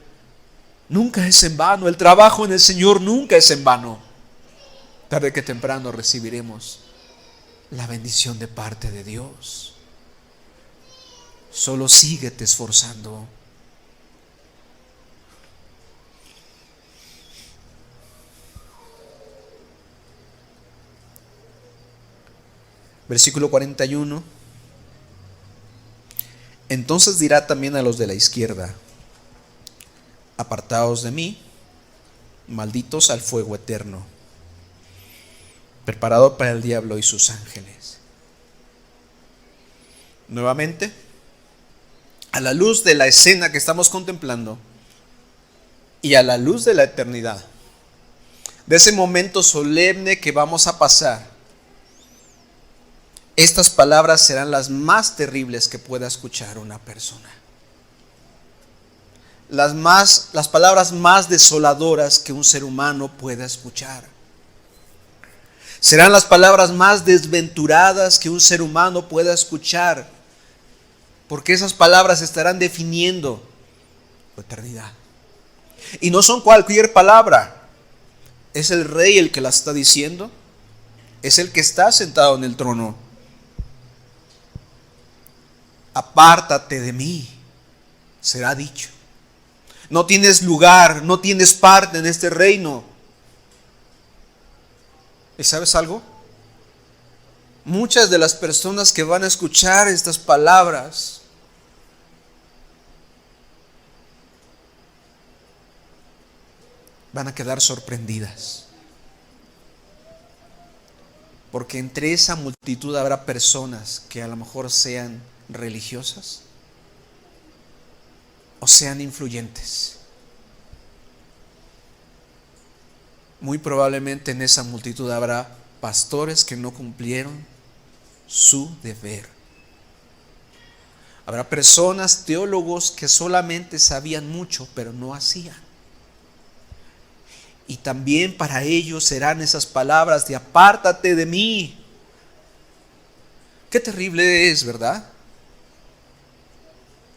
Nunca es en vano. El trabajo en el Señor nunca es en vano. Tarde que temprano recibiremos la bendición de parte de Dios. Solo síguete esforzando. Versículo 41. Entonces dirá también a los de la izquierda: apartaos de mí, malditos al fuego eterno, preparado para el diablo y sus ángeles. Nuevamente, a la luz de la escena que estamos contemplando y a la luz de la eternidad, de ese momento solemne que vamos a pasar, estas palabras serán las más terribles que pueda escuchar una persona. Las palabras más desoladoras que un ser humano pueda escuchar. Serán las palabras más desventuradas que un ser humano pueda escuchar, porque esas palabras estarán definiendo tu eternidad. Y no son cualquier palabra. Es el Rey el que las está diciendo. Es el que está sentado en el trono. Apártate de mí, será dicho. No tienes lugar, no tienes parte en este reino. ¿Y sabes algo? Muchas de las personas que van a escuchar estas palabras van a quedar sorprendidas. Porque entre esa multitud habrá personas que a lo mejor sean religiosas o sean influyentes. Muy probablemente en esa multitud habrá pastores que no cumplieron su deber. Habrá personas, teólogos, que solamente sabían mucho pero no hacían. Y también para ellos serán esas palabras de apártate de mí. Qué terrible es, ¿verdad?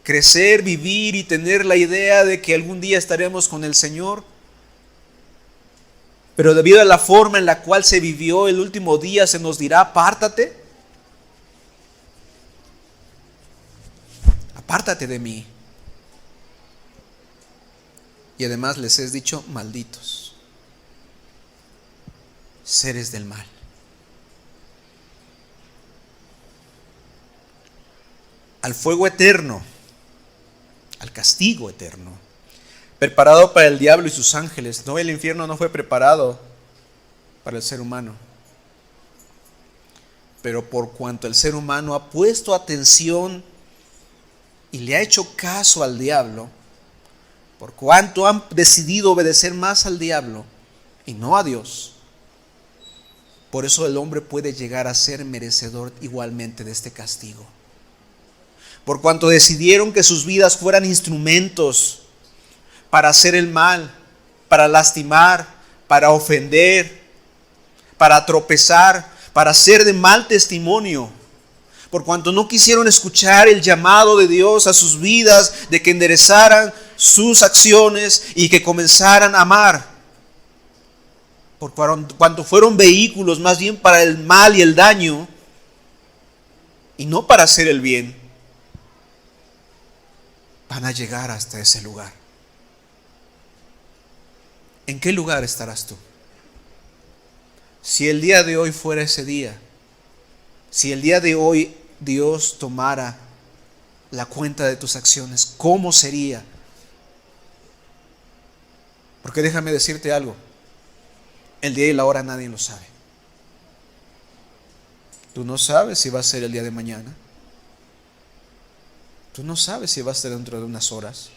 Crecer, vivir y tener la idea de que algún día estaremos con el Señor, pero debido a la forma en la cual se vivió el último día se nos dirá apártate de mí. Y además les es dicho malditos, seres del mal. Al fuego eterno, al castigo eterno, preparado para el diablo y sus ángeles. No, el infierno no fue preparado para el ser humano. Pero por cuanto el ser humano ha puesto atención y le ha hecho caso al diablo, por cuanto han decidido obedecer más al diablo y no a Dios, por eso el hombre puede llegar a ser merecedor igualmente de este castigo. Por cuanto decidieron que sus vidas fueran instrumentos para hacer el mal, para lastimar, para ofender, para tropezar, para ser de mal testimonio. Por cuanto no quisieron escuchar el llamado de Dios a sus vidas de que enderezaran sus acciones y que comenzaran a amar. Por cuanto fueron vehículos más bien para el mal y el daño y no para hacer el bien, van a llegar hasta ese lugar. ¿En qué lugar estarás tú? Si el día de hoy fuera ese día, si el día de hoy Dios tomara la cuenta de tus acciones, ¿cómo sería? Porque déjame decirte algo, el día y la hora nadie lo sabe. Tú no sabes si va a ser el día de mañana. Tú no sabes si va a ser dentro de unas horas.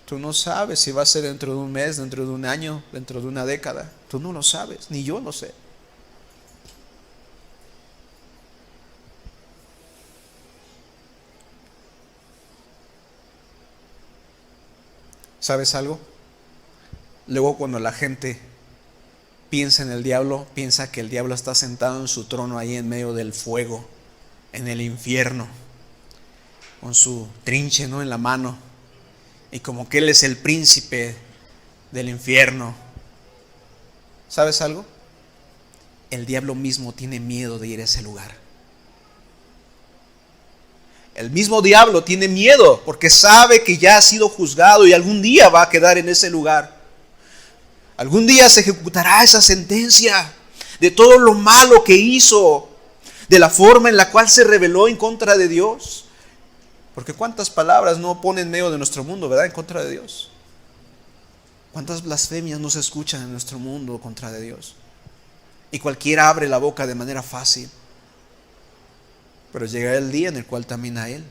Tú no sabes si va a ser dentro de un mes, dentro de un año, dentro de una década. Tú no lo sabes, ni yo lo sé. ¿Sabes algo? Luego cuando la gente piensa en el diablo, piensa que el diablo está sentado en su trono ahí en medio del fuego, en el infierno, con su trinche, ¿no?, en la mano, y como que él es el príncipe del infierno. ¿Sabes algo? El diablo mismo tiene miedo de ir a ese lugar. El mismo diablo tiene miedo porque sabe que ya ha sido juzgado y algún día va a quedar en ese lugar. Algún día se ejecutará esa sentencia de todo lo malo que hizo, de la forma en la cual se rebeló en contra de Dios. Porque cuántas palabras no ponen en medio de nuestro mundo, ¿verdad?, en contra de Dios. Cuántas blasfemias no se escuchan en nuestro mundo contra de Dios. Y cualquiera abre la boca de manera fácil. Pero llegará el día en el cual también a él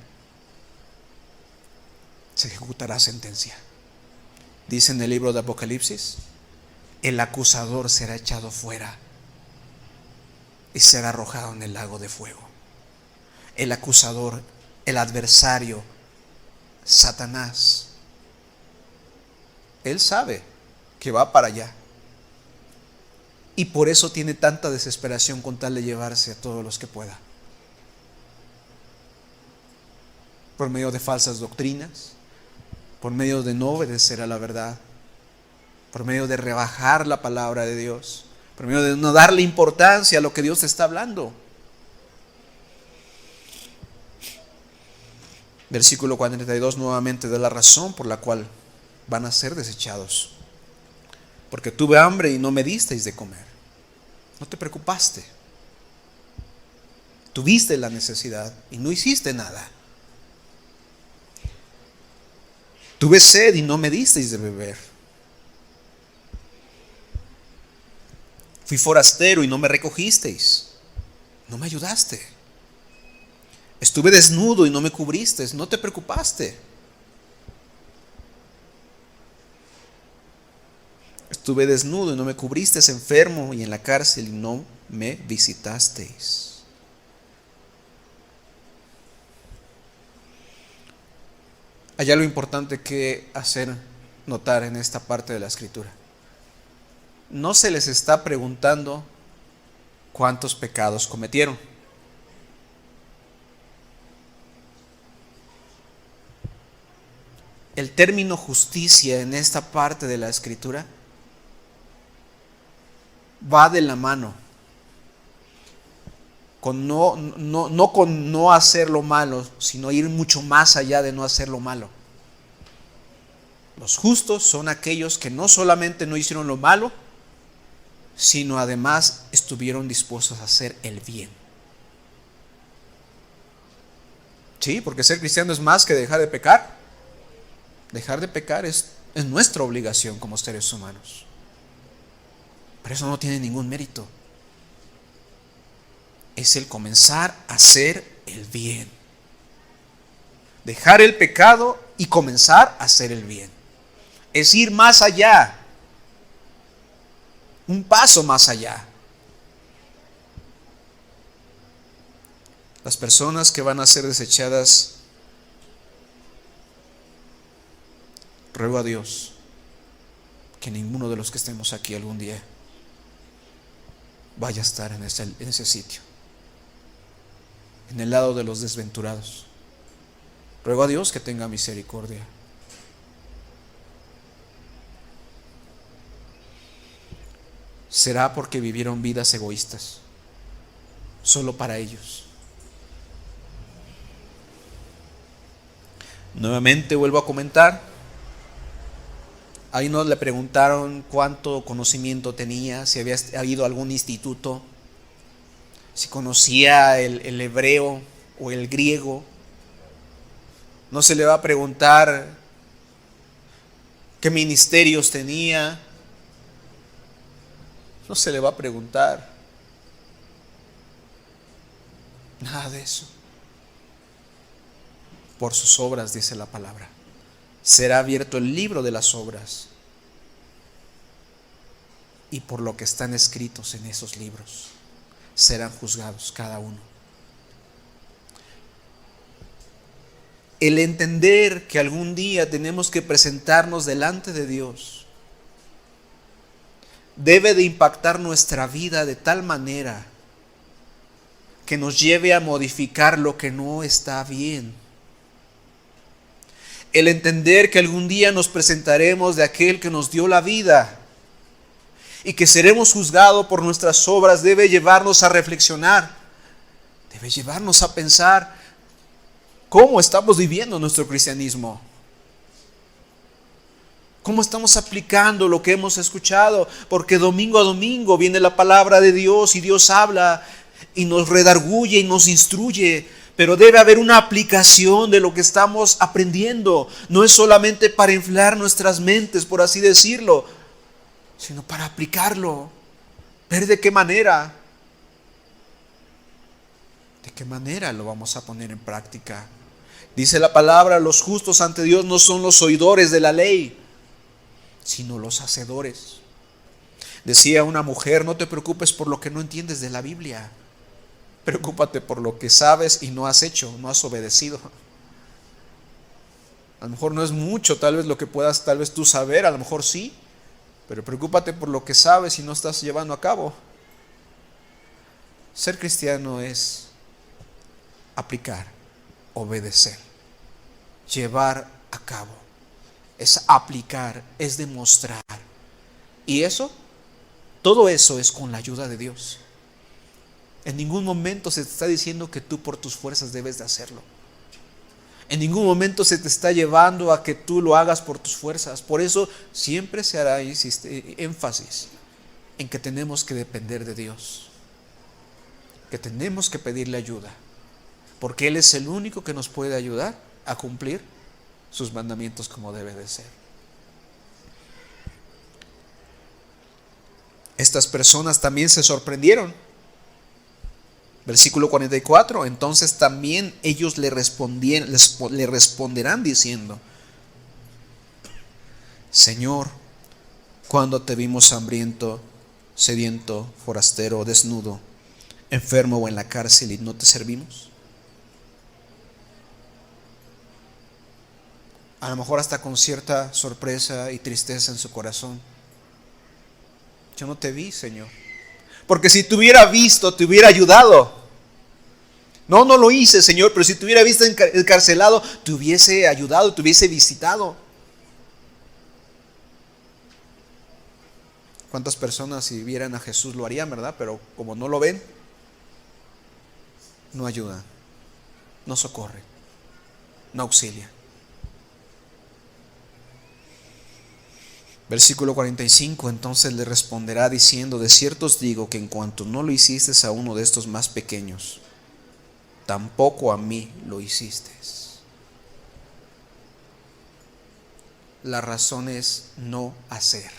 se ejecutará sentencia. Dice en el libro de Apocalipsis: el acusador será echado fuera y será arrojado en el lago de fuego. El acusador, el adversario, Satanás, él sabe que va para allá. Y por eso tiene tanta desesperación con tal de llevarse a todos los que pueda. Por medio de falsas doctrinas, por medio de no obedecer a la verdad, por medio de rebajar la palabra de Dios, por medio de no darle importancia a lo que Dios te está hablando. Versículo 42 nuevamente da la razón por la cual van a ser desechados. Porque tuve hambre y no me disteis de comer. No te preocupaste. Tuviste la necesidad y no hiciste nada. Tuve sed y no me disteis de beber. Fui forastero y no me recogisteis. No me ayudaste. Estuve desnudo y no me cubristeis. No te preocupaste. Estuve desnudo y no me cubristeis, enfermo y en la cárcel y no me visitasteis. Hay algo importante que hacer notar en esta parte de la escritura. No se les está preguntando cuántos pecados cometieron. El término justicia en esta parte de la escritura va de la mano con no con no hacer lo malo, sino ir mucho más allá de no hacer lo malo. Los justos son aquellos que no solamente no hicieron lo malo, sino además estuvieron dispuestos a hacer el bien. Sí, porque ser cristiano es más que dejar de pecar. Dejar de pecar es nuestra obligación como seres humanos. Pero eso no tiene ningún mérito. Es el comenzar a hacer el bien. Dejar el pecado y comenzar a hacer el bien. Es ir más allá. Un paso más allá. Las personas que van a ser desechadas, ruego a Dios que ninguno de los que estemos aquí algún día vaya a estar en ese sitio, en el lado de los desventurados. Ruego a Dios que tenga misericordia. ¿Será porque vivieron vidas egoístas, solo para ellos? Nuevamente vuelvo a comentar. Ahí nos le preguntaron cuánto conocimiento tenía, si había ido a algún instituto, si conocía el hebreo o el griego. No se le va a preguntar qué ministerios tenía. No se le va a preguntar nada de eso. Por sus obras, dice la palabra, será abierto el libro de las obras, y por lo que están escritos en esos libros serán juzgados cada uno. El entender que algún día tenemos que presentarnos delante de Dios debe de impactar nuestra vida de tal manera que nos lleve a modificar lo que no está bien. El entender que algún día nos presentaremos de aquel que nos dio la vida y que seremos juzgados por nuestras obras debe llevarnos a reflexionar, debe llevarnos a pensar cómo estamos viviendo nuestro cristianismo, cómo estamos aplicando lo que hemos escuchado, porque domingo a domingo viene la palabra de Dios y Dios habla y nos redarguye y nos instruye, pero debe haber una aplicación de lo que estamos aprendiendo. No es solamente para inflar nuestras mentes, por así decirlo, sino para aplicarlo, ver de qué manera lo vamos a poner en práctica. Dice la palabra, los justos ante Dios no son los oidores de la ley, sino los hacedores. Decía una mujer, no te preocupes por lo que no entiendes de la Biblia, preocúpate por lo que sabes y no has hecho, no has obedecido. A lo mejor no es mucho tal vez lo que puedas tal vez tú saber, a lo mejor sí, pero preocúpate por lo que sabes y no estás llevando a cabo. Ser cristiano es aplicar, obedecer, llevar a cabo. Es aplicar, es demostrar. Y eso, todo eso es con la ayuda de Dios. En ningún momento se te está diciendo que tú por tus fuerzas debes de hacerlo. En ningún momento se te está llevando a que tú lo hagas por tus fuerzas. Por eso siempre se hará énfasis en que tenemos que depender de Dios, que tenemos que pedirle ayuda, porque Él es el único que nos puede ayudar a cumplir sus mandamientos como debe de ser. Estas personas también se sorprendieron. Versículo 44, entonces también ellos le responderán diciendo, Señor, ¿cuándo te vimos hambriento, sediento, forastero, desnudo, enfermo o en la cárcel y no te servimos? A lo mejor hasta con cierta sorpresa y tristeza en su corazón. Yo no te vi, Señor. Porque si te hubiera visto, te hubiera ayudado. No lo hice, Señor, pero si te hubiera visto encarcelado, te hubiese ayudado, te hubiese visitado. ¿Cuántas personas si vieran a Jesús lo harían, verdad? Pero como no lo ven, no ayudan, no socorren, no auxilian. Versículo 45, entonces le responderá diciendo, de cierto os digo que en cuanto no lo hiciste a uno de estos más pequeños, tampoco a mí lo hiciste. La razón es no hacer.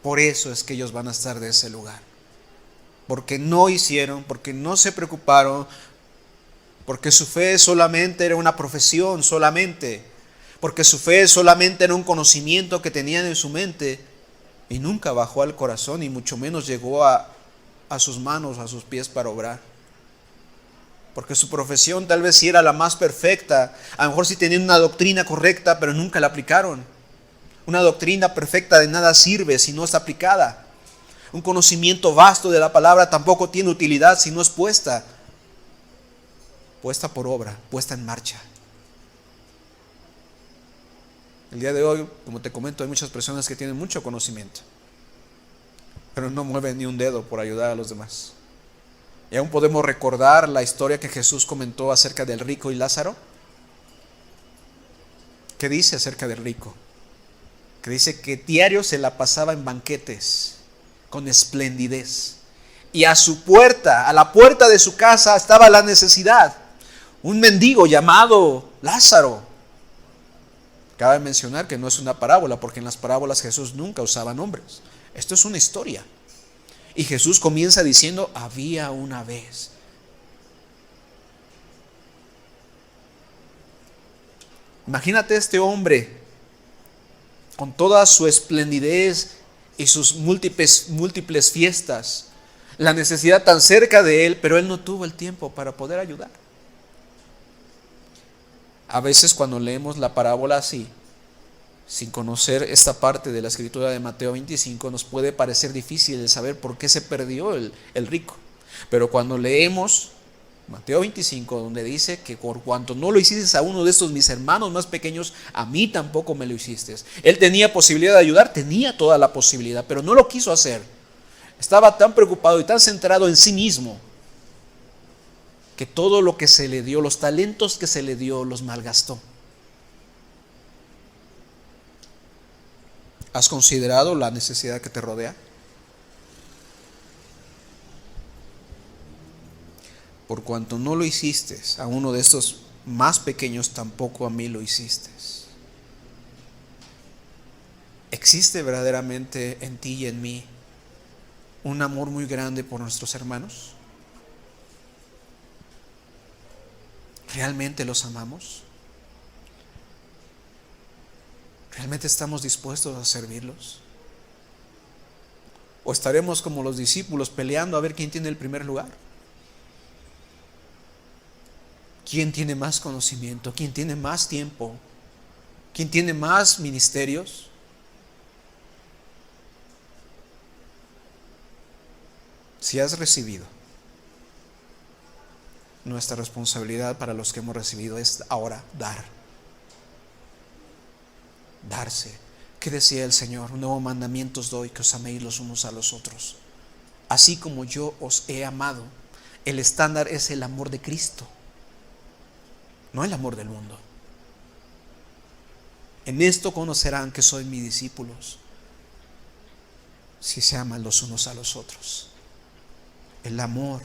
Por eso es que ellos van a estar de ese lugar. Porque no hicieron, porque no se preocuparon, porque su fe solamente era una profesión, solamente. Porque su fe solamente era un conocimiento que tenían en su mente y nunca bajó al corazón y mucho menos llegó a sus manos, a sus pies para obrar. Porque su profesión tal vez sí era la más perfecta, a lo mejor sí tenían una doctrina correcta, pero nunca la aplicaron. Una doctrina perfecta de nada sirve si no está aplicada. Un conocimiento vasto de la palabra tampoco tiene utilidad si no es puesta por obra, puesta en marcha. El día de hoy, como te comento, hay muchas personas que tienen mucho conocimiento, pero no mueven ni un dedo por ayudar a los demás. Y aún podemos recordar la historia que Jesús comentó acerca del rico y Lázaro. ¿Qué dice acerca del rico? Que dice que diario se la pasaba en banquetes, con esplendidez. Y a su puerta, a la puerta de su casa estaba la necesidad. Un mendigo llamado Lázaro. Cabe mencionar que no es una parábola, porque en las parábolas Jesús nunca usaba nombres. Esto es una historia. Y Jesús comienza diciendo, había una vez. Imagínate este hombre con toda su esplendidez y sus múltiples fiestas, la necesidad tan cerca de él, pero él no tuvo el tiempo para poder ayudar. A veces cuando leemos la parábola así, sin conocer esta parte de la escritura de Mateo 25, nos puede parecer difícil el saber por qué se perdió el rico. Pero cuando leemos Mateo 25, donde dice que por cuanto no lo hiciste a uno de estos mis hermanos más pequeños, a mí tampoco me lo hiciste. Él tenía posibilidad de ayudar, tenía toda la posibilidad, pero no lo quiso hacer. Estaba tan preocupado y tan centrado en sí mismo que todo lo que se le dio, los talentos que se le dio, los malgastó. ¿Has considerado la necesidad que te rodea? Por cuanto no lo hiciste a uno de estos más pequeños, tampoco a mí lo hiciste. ¿Existe verdaderamente en ti y en mí un amor muy grande por nuestros hermanos? ¿Realmente los amamos? ¿Realmente estamos dispuestos a servirlos? ¿O estaremos como los discípulos peleando a ver quién tiene el primer lugar? ¿Quién tiene más conocimiento? ¿Quién tiene más tiempo? ¿Quién tiene más ministerios? Si has recibido, nuestra responsabilidad para los que hemos recibido es ahora dar. Darse. ¿Qué decía el Señor? Un nuevo mandamiento os doy, que os améis los unos a los otros. Así como yo os he amado. El estándar es el amor de Cristo, no el amor del mundo. En esto conocerán que sois mis discípulos, si se aman los unos a los otros. El amor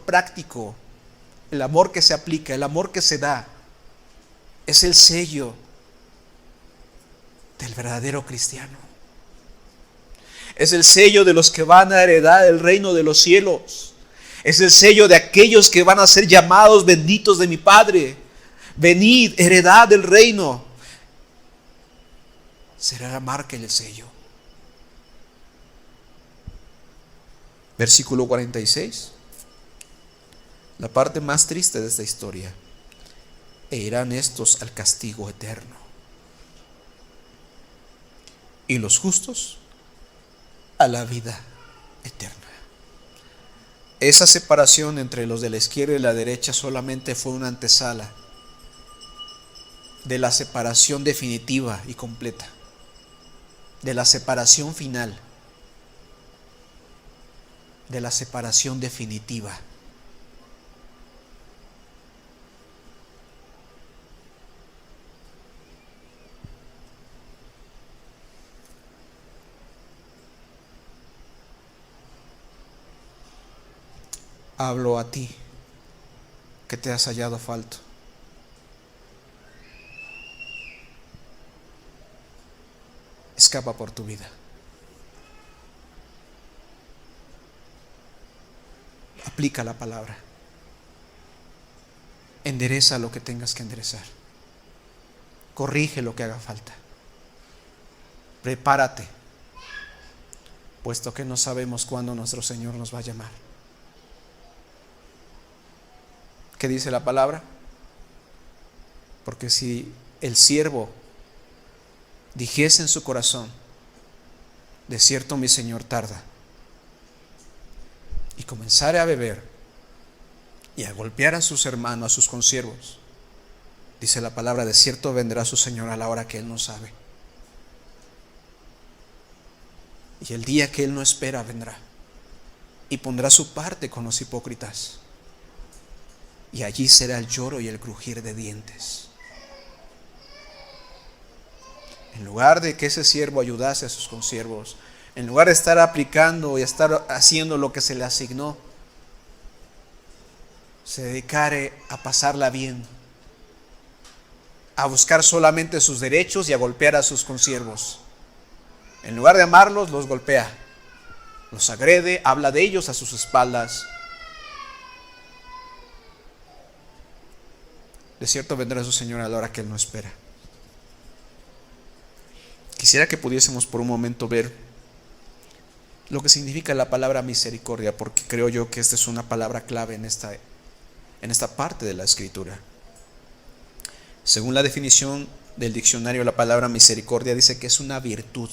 práctico, el amor que se aplica, el amor que se da, es el sello del verdadero cristiano. Es el sello de los que van a heredar el reino de los cielos. Es el sello de aquellos que van a ser llamados benditos de mi Padre. Venid, heredad el reino. Será la marca y el sello. Versículo 46. La parte más triste de esta historia. E irán estos al castigo eterno, y los justos a la vida eterna. Esa separación entre los de la izquierda y la derecha solamente fue una antesala de la separación definitiva y completa, de la separación final, de la separación definitiva. Hablo a ti que te has hallado falto. Escapa por tu vida. Aplica la palabra. Endereza lo que tengas que enderezar. Corrige lo que haga falta. Prepárate, puesto que no sabemos cuándo nuestro Señor nos va a llamar. ¿Qué dice la palabra? Porque si el siervo dijese en su corazón, de cierto mi Señor tarda, y comenzare a beber y a golpear a sus hermanos, a sus consiervos, dice la palabra, de cierto vendrá su Señor a la hora que él no sabe. Y el día que él no espera vendrá y pondrá su parte con los hipócritas. Y allí será el lloro y el crujir de dientes. En lugar de que ese siervo ayudase a sus consiervos, en lugar de estar aplicando y estar haciendo lo que se le asignó, se dedicare a pasarla bien, a buscar solamente sus derechos y a golpear a sus consiervos. En lugar de amarlos, los golpea, los agrede, habla de ellos a sus espaldas. De cierto vendrá su Señor a la hora que él no espera. Quisiera que pudiésemos por un momento ver lo que significa la palabra misericordia, porque creo yo que esta es una palabra clave en esta parte de la Escritura. Según la definición del diccionario, la palabra misericordia dice que es una virtud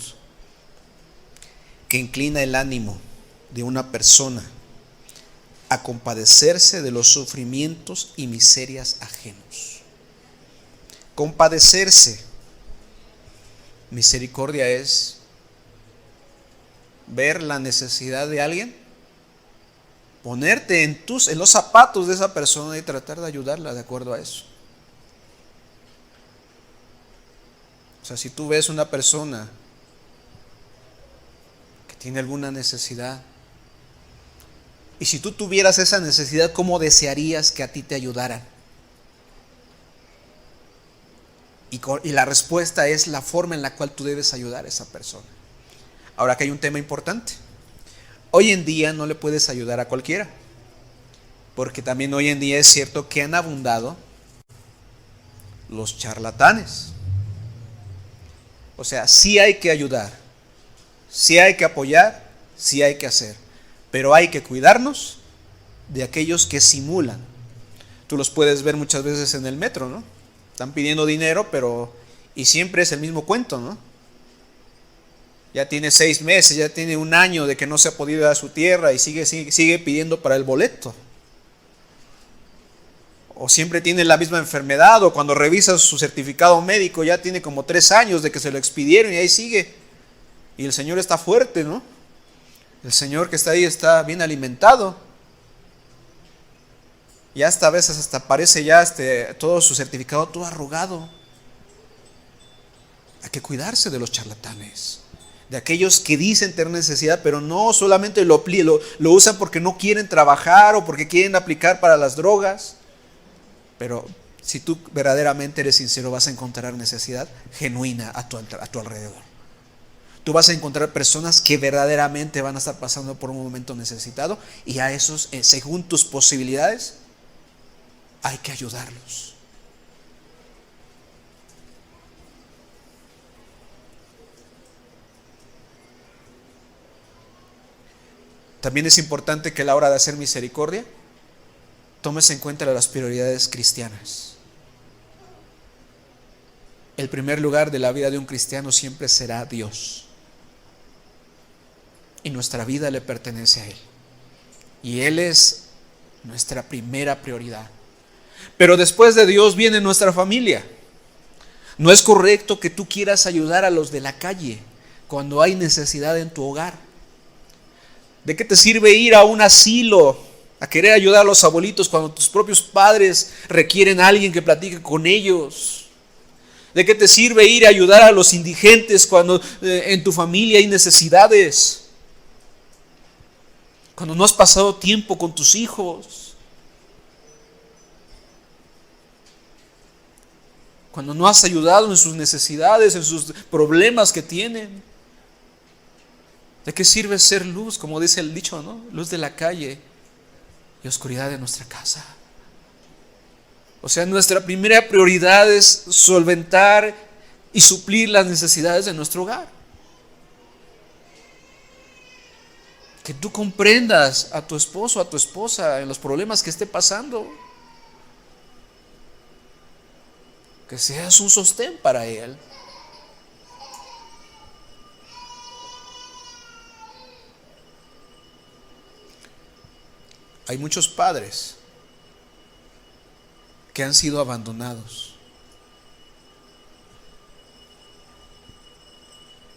que inclina el ánimo de una persona a compadecerse de los sufrimientos y miserias ajenos. Compadecerse. Misericordia es ver la necesidad de alguien, ponerte en los zapatos de esa persona y tratar de ayudarla de acuerdo a eso. O sea, si tú ves una persona que tiene alguna necesidad, y si tú tuvieras esa necesidad, ¿cómo desearías que a ti te ayudaran? Y la respuesta es la forma en la cual tú debes ayudar a esa persona. Ahora, que hay un tema importante. Hoy en día no le puedes ayudar a cualquiera, porque también hoy en día es cierto que han abundado los charlatanes. O sea, sí hay que ayudar, sí hay que apoyar, sí hay que hacer, pero hay que cuidarnos de aquellos que simulan. Tú los puedes ver muchas veces en el metro, ¿no? Están pidiendo dinero, y siempre es el mismo cuento, ¿no? Ya tiene 6 meses, ya tiene 1 año de que no se ha podido ir a su tierra y sigue pidiendo para el boleto. O siempre tiene la misma enfermedad, o cuando revisas su certificado médico ya tiene como 3 años de que se lo expidieron y ahí sigue. Y el Señor está fuerte, ¿no? El Señor que está ahí está bien alimentado. Y hasta a veces hasta parece ya todo su certificado todo arrugado. Hay que cuidarse de los charlatanes, de aquellos que dicen tener necesidad, pero no solamente lo usan porque no quieren trabajar o porque quieren aplicar para las drogas. Pero si tú verdaderamente eres sincero, vas a encontrar necesidad genuina a tu alrededor. Tú vas a encontrar personas que verdaderamente van a estar pasando por un momento necesitado, y a esos, según tus posibilidades, hay que ayudarlos. También es importante que a la hora de hacer misericordia tomes en cuenta las prioridades cristianas. El primer lugar de la vida de un cristiano siempre será Dios, y nuestra vida le pertenece a Él, y Él es nuestra primera prioridad. Pero después de Dios viene nuestra familia. No es correcto que tú quieras ayudar a los de la calle cuando hay necesidad en tu hogar. ¿De qué te sirve ir a un asilo a querer ayudar a los abuelitos cuando tus propios padres requieren a alguien que platique con ellos? ¿De qué te sirve ir a ayudar a los indigentes cuando en tu familia hay necesidades? Cuando no has pasado tiempo con tus hijos. Cuando no has ayudado en sus necesidades, en sus problemas que tienen. ¿De qué sirve ser luz, como dice el dicho, ¿no? Luz de la calle y oscuridad de nuestra casa. O sea, nuestra primera prioridad es solventar y suplir las necesidades de nuestro hogar. Que tú comprendas a tu esposo, a tu esposa en los problemas que esté pasando. Que seas un sostén para él. Hay muchos padres que han sido abandonados.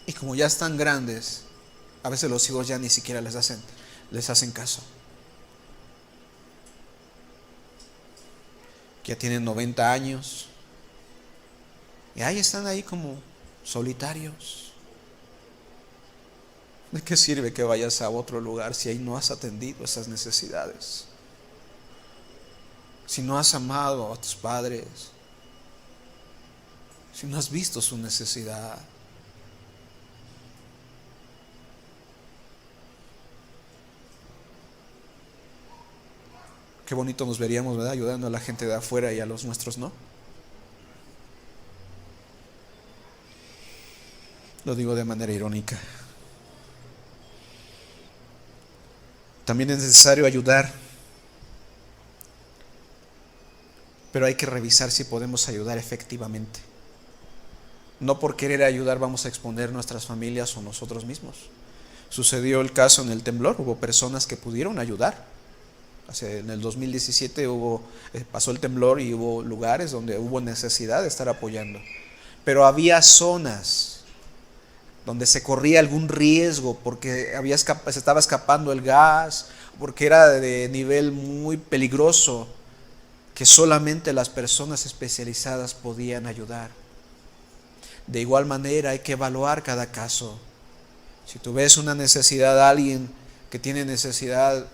Y como ya están grandes, a veces los hijos ya ni siquiera les hacen caso. Ya tienen 90 años. Y ahí están ahí como solitarios. ¿De qué sirve que vayas a otro lugar si ahí no has atendido esas necesidades? Si no has amado a tus padres, si no has visto su necesidad. Qué bonito nos veríamos, ¿verdad? Ayudando a la gente de afuera y a los nuestros, ¿no? Lo digo de manera irónica. También es necesario ayudar, pero hay que revisar si podemos ayudar efectivamente. No por querer ayudar vamos a exponer nuestras familias o nosotros mismos. Sucedió el caso en el temblor, hubo personas que pudieron ayudar. En el 2017 pasó el temblor y hubo lugares donde hubo necesidad de estar apoyando. Pero había zonas donde se corría algún riesgo porque se estaba escapando el gas, porque era de nivel muy peligroso, que solamente las personas especializadas podían ayudar. De igual manera hay que evaluar cada caso. Si tú ves una necesidad de alguien que tiene necesidad,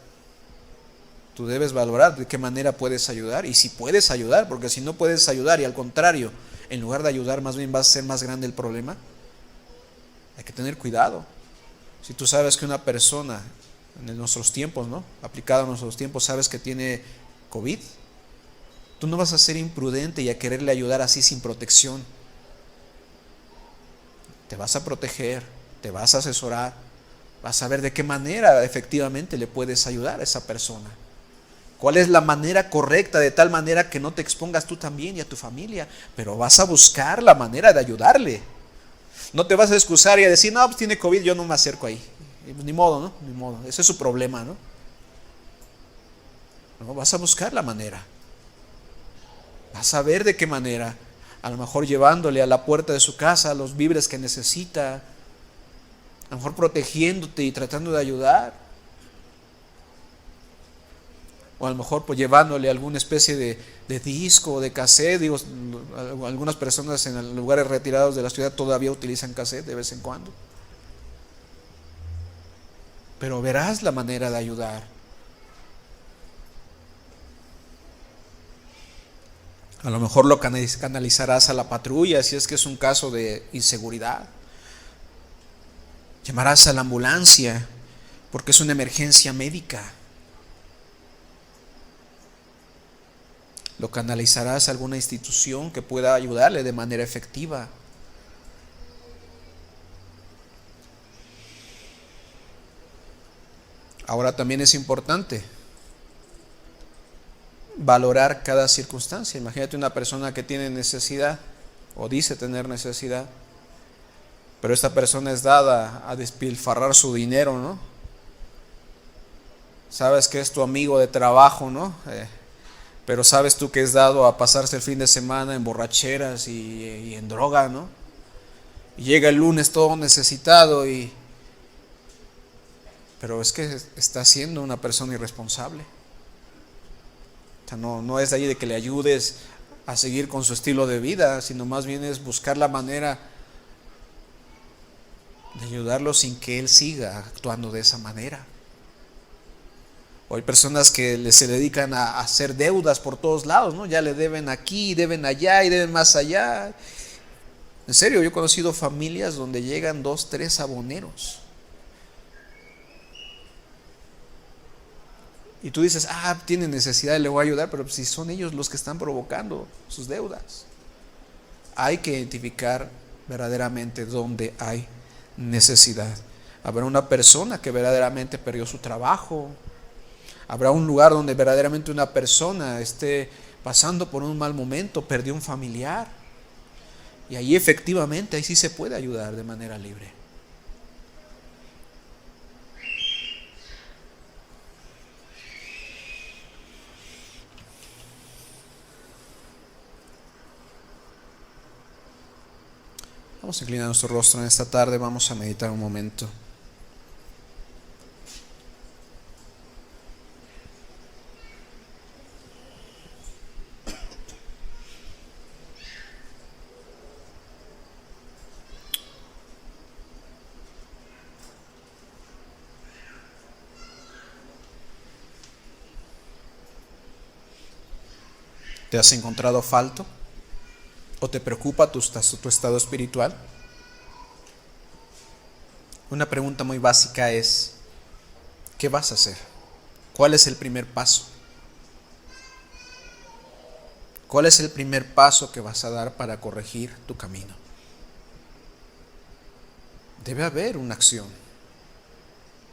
tú debes valorar de qué manera puedes ayudar y si puedes ayudar, porque si no puedes ayudar y al contrario, en lugar de ayudar más bien va a ser más grande el problema, hay que tener cuidado. Si tú sabes que una persona en nuestros tiempos, ¿no?, aplicado a nuestros tiempos, sabes que tiene COVID, tú no vas a ser imprudente y a quererle ayudar así sin protección. Te vas a proteger, te vas a asesorar, vas a ver de qué manera efectivamente le puedes ayudar a esa persona. ¿Cuál es la manera correcta, de tal manera que no te expongas tú también y a tu familia? Pero vas a buscar la manera de ayudarle. No te vas a excusar y a decir, no, pues tiene COVID, yo no me acerco ahí. Ni modo, ¿no? Ni modo. Ese es su problema, ¿no? No, vas a buscar la manera. Vas a ver de qué manera. A lo mejor llevándole a la puerta de su casa los víveres que necesita. A lo mejor protegiéndote y tratando de ayudar. O a lo mejor pues llevándole alguna especie de disco o de cassette. Digo, algunas personas en lugares retirados de la ciudad todavía utilizan cassette de vez en cuando. Pero verás la manera de ayudar. A lo mejor lo canalizarás a la patrulla si es que es un caso de inseguridad. Llamarás a la ambulancia porque es una emergencia médica. Lo canalizarás a alguna institución que pueda ayudarle de manera efectiva. Ahora también es importante valorar cada circunstancia. Imagínate una persona que tiene necesidad o dice tener necesidad, pero esta persona es dada a despilfarrar su dinero, ¿no? Sabes que es tu amigo de trabajo, ¿no? Pero sabes tú que es dado a pasarse el fin de semana en borracheras y en droga, ¿no? Y llega el lunes todo necesitado pero es que está siendo una persona irresponsable. O sea, no es de ahí de que le ayudes a seguir con su estilo de vida, sino más bien es buscar la manera de ayudarlo sin que él siga actuando de esa manera. O hay personas que se dedican a hacer deudas por todos lados, ¿no? Ya le deben aquí, deben allá y deben más allá. En serio, yo he conocido familias donde llegan 2, 3 aboneros. Y tú dices, tienen necesidad y le voy a ayudar, pero si son ellos los que están provocando sus deudas. Hay que identificar verdaderamente dónde hay necesidad. Habrá una persona que verdaderamente perdió su trabajo. Habrá un lugar donde verdaderamente una persona esté pasando por un mal momento, perdió un familiar. Y ahí efectivamente, ahí sí se puede ayudar de manera libre. Vamos a inclinar nuestro rostro en esta tarde, vamos a meditar un momento. ¿Te has encontrado falto? ¿O te preocupa tu estado espiritual? Una pregunta muy básica es, ¿qué vas a hacer? ¿Cuál es el primer paso? ¿Cuál es el primer paso que vas a dar para corregir tu camino? debe haber una acción.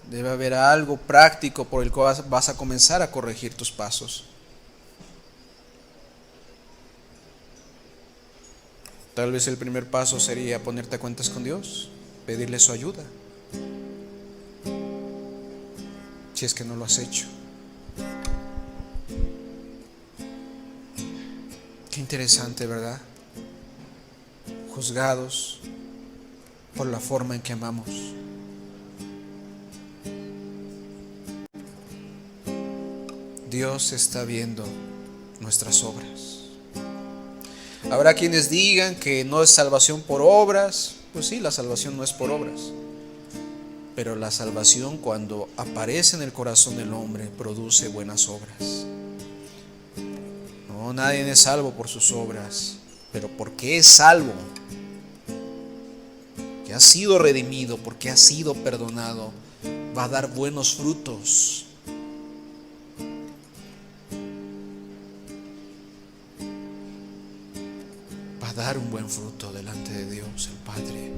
Debe haber algo práctico por el cual vas a comenzar a corregir tus pasos. Tal vez el primer paso sería ponerte a cuentas con Dios, pedirle su ayuda, si es que no lo has hecho. Qué interesante, ¿verdad? Juzgados por la forma en que amamos. Dios está viendo nuestras obras. Habrá quienes digan que no es salvación por obras. Pues sí, la salvación no es por obras. Pero la salvación, cuando aparece en el corazón del hombre, produce buenas obras. No, nadie es salvo por sus obras, pero porque es salvo, que ha sido redimido, porque ha sido perdonado, va a dar buenos frutos. Va a dar un buen fruto delante de Dios el Padre.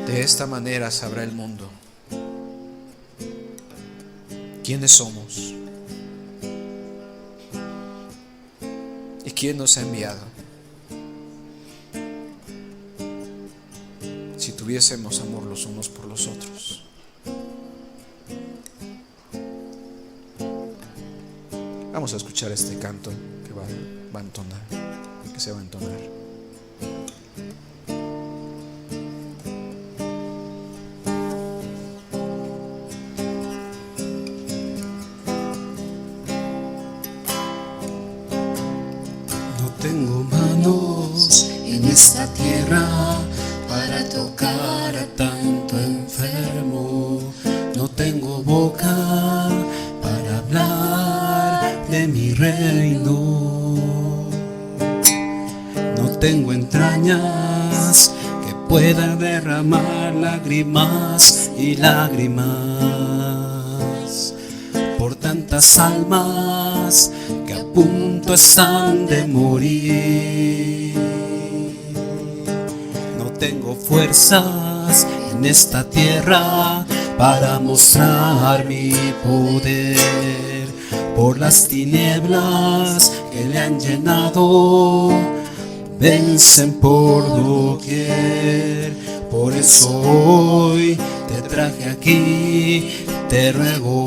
De esta manera sabrá el mundo quiénes somos y quién nos ha enviado. Si tuviésemos amor los unos por los otros. Vamos a escuchar este canto que va a entonar, que se va a entonar. No tengo manos en esta tierra para tocar a tanto enfermo. No tengo boca para hablar de mi reino. No tengo entrañas que puedan derramar lágrimas y lágrimas por tantas almas que a punto están de morir. No tengo fuerzas en esta tierra para mostrar mi poder. Por las tinieblas que le han llenado, vencen por doquier. Por eso hoy te traje aquí, te ruego.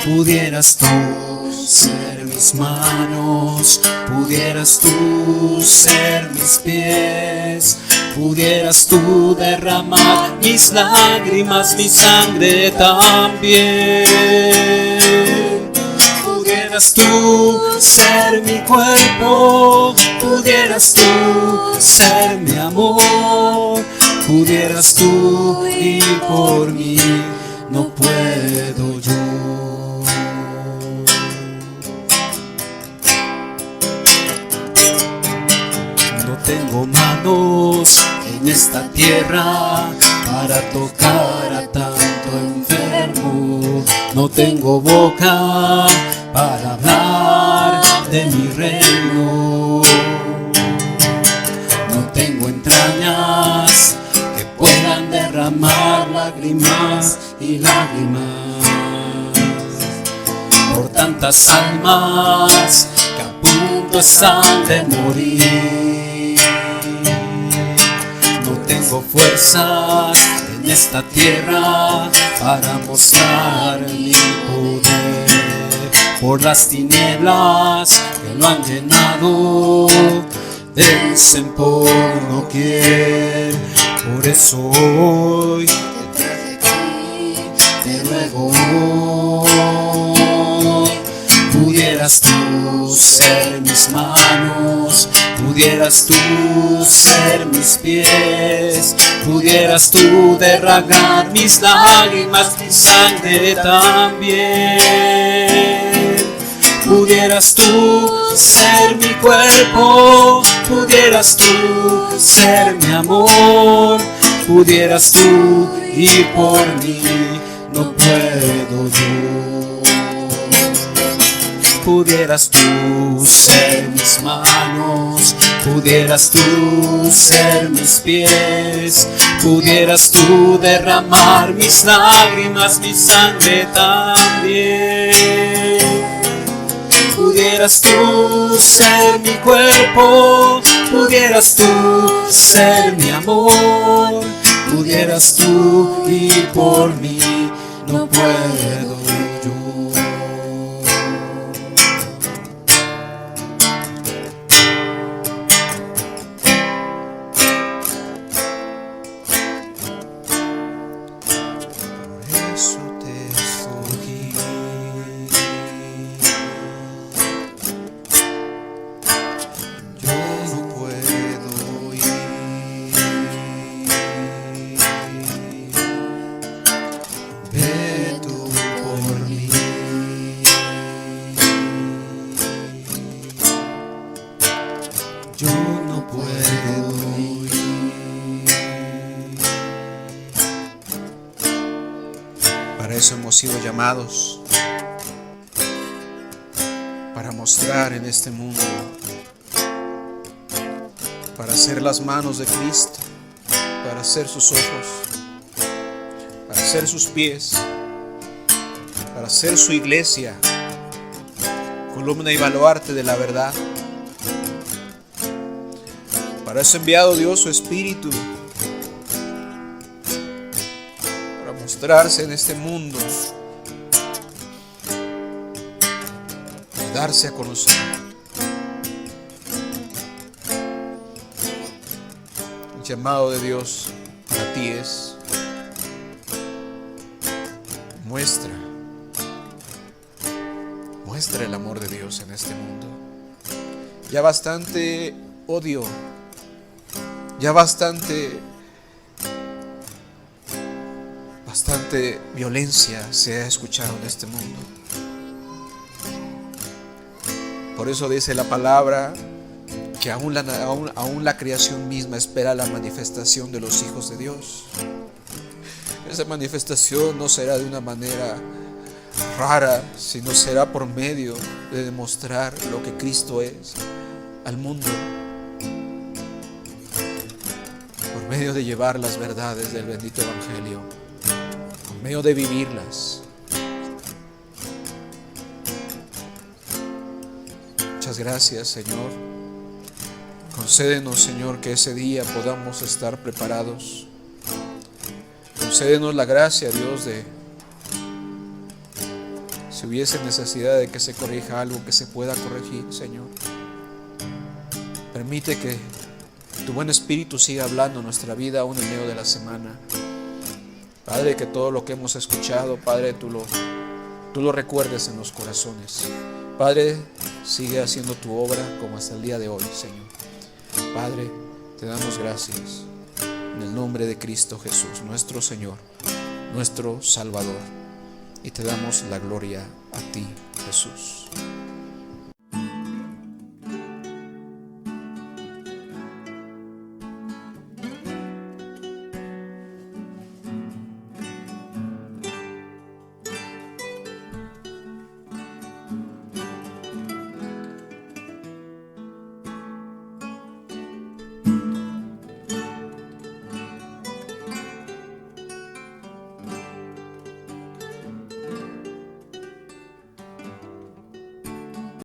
Pudieras tú ser mis manos, pudieras tú ser mis pies, pudieras tú derramar mis lágrimas, mi sangre también. Pudieras tú ser mi cuerpo, pudieras tú ser mi amor, pudieras tú ir por mí, no puedo yo. No tengo manos en esta tierra para tocar a tanto enfermo. No tengo boca para hablar de mi reino. No tengo entrañas que puedan derramar lágrimas y lágrimas por tantas almas que a punto están de morir. No tengo fuerzas en esta tierra para mostrar mi poder. Por las tinieblas que lo han llenado, vencen por doquier. Por eso hoy te traje aquí, te ruego. Pudieras tú ser mis manos, pudieras tú ser mis pies, pudieras tú derramar mis lágrimas, mi sangre también. Pudieras tú ser mi cuerpo, pudieras tú ser mi amor, pudieras tú ir por mí, no puedo yo. pudieras tú ser mis manos, pudieras tú ser mis pies, pudieras tú derramar mis lágrimas, mi sangre también. Pudieras tú ser mi cuerpo, pudieras tú ser mi amor, pudieras tú ir por mí, no puedo yo. Para eso hemos sido llamados, para mostrar en este mundo, para ser las manos de Cristo, para ser sus ojos, para ser sus pies, para ser su iglesia, columna y baluarte de la verdad. Para eso ha enviado Dios su Espíritu, para mostrarse en este mundo y darse a conocer. El llamado de Dios para ti es: muestra el amor de Dios en este mundo. Ya bastante odio, ya bastante violencia se ha escuchado en este mundo. Por eso dice la palabra que aún la creación misma espera la manifestación de los hijos de Dios. Esa manifestación no será de una manera rara, sino será por medio de demostrar lo que Cristo es al mundo, por medio de llevar las verdades del bendito Evangelio, por medio de vivirlas. Muchas gracias, Señor. Concédenos, Señor, que ese día podamos estar preparados. Concédenos la gracia, Dios, de si hubiese necesidad de que se corrija algo, que se pueda corregir, Señor. Permite que tu buen Espíritu siga hablando en nuestra vida aún en medio de la semana. Padre, que todo lo que hemos escuchado, Padre, tú lo recuerdes en los corazones. Padre, sigue haciendo tu obra como hasta el día de hoy, Señor. Padre, te damos gracias en el nombre de Cristo Jesús, nuestro Señor, nuestro Salvador. Y te damos la gloria a ti, Jesús.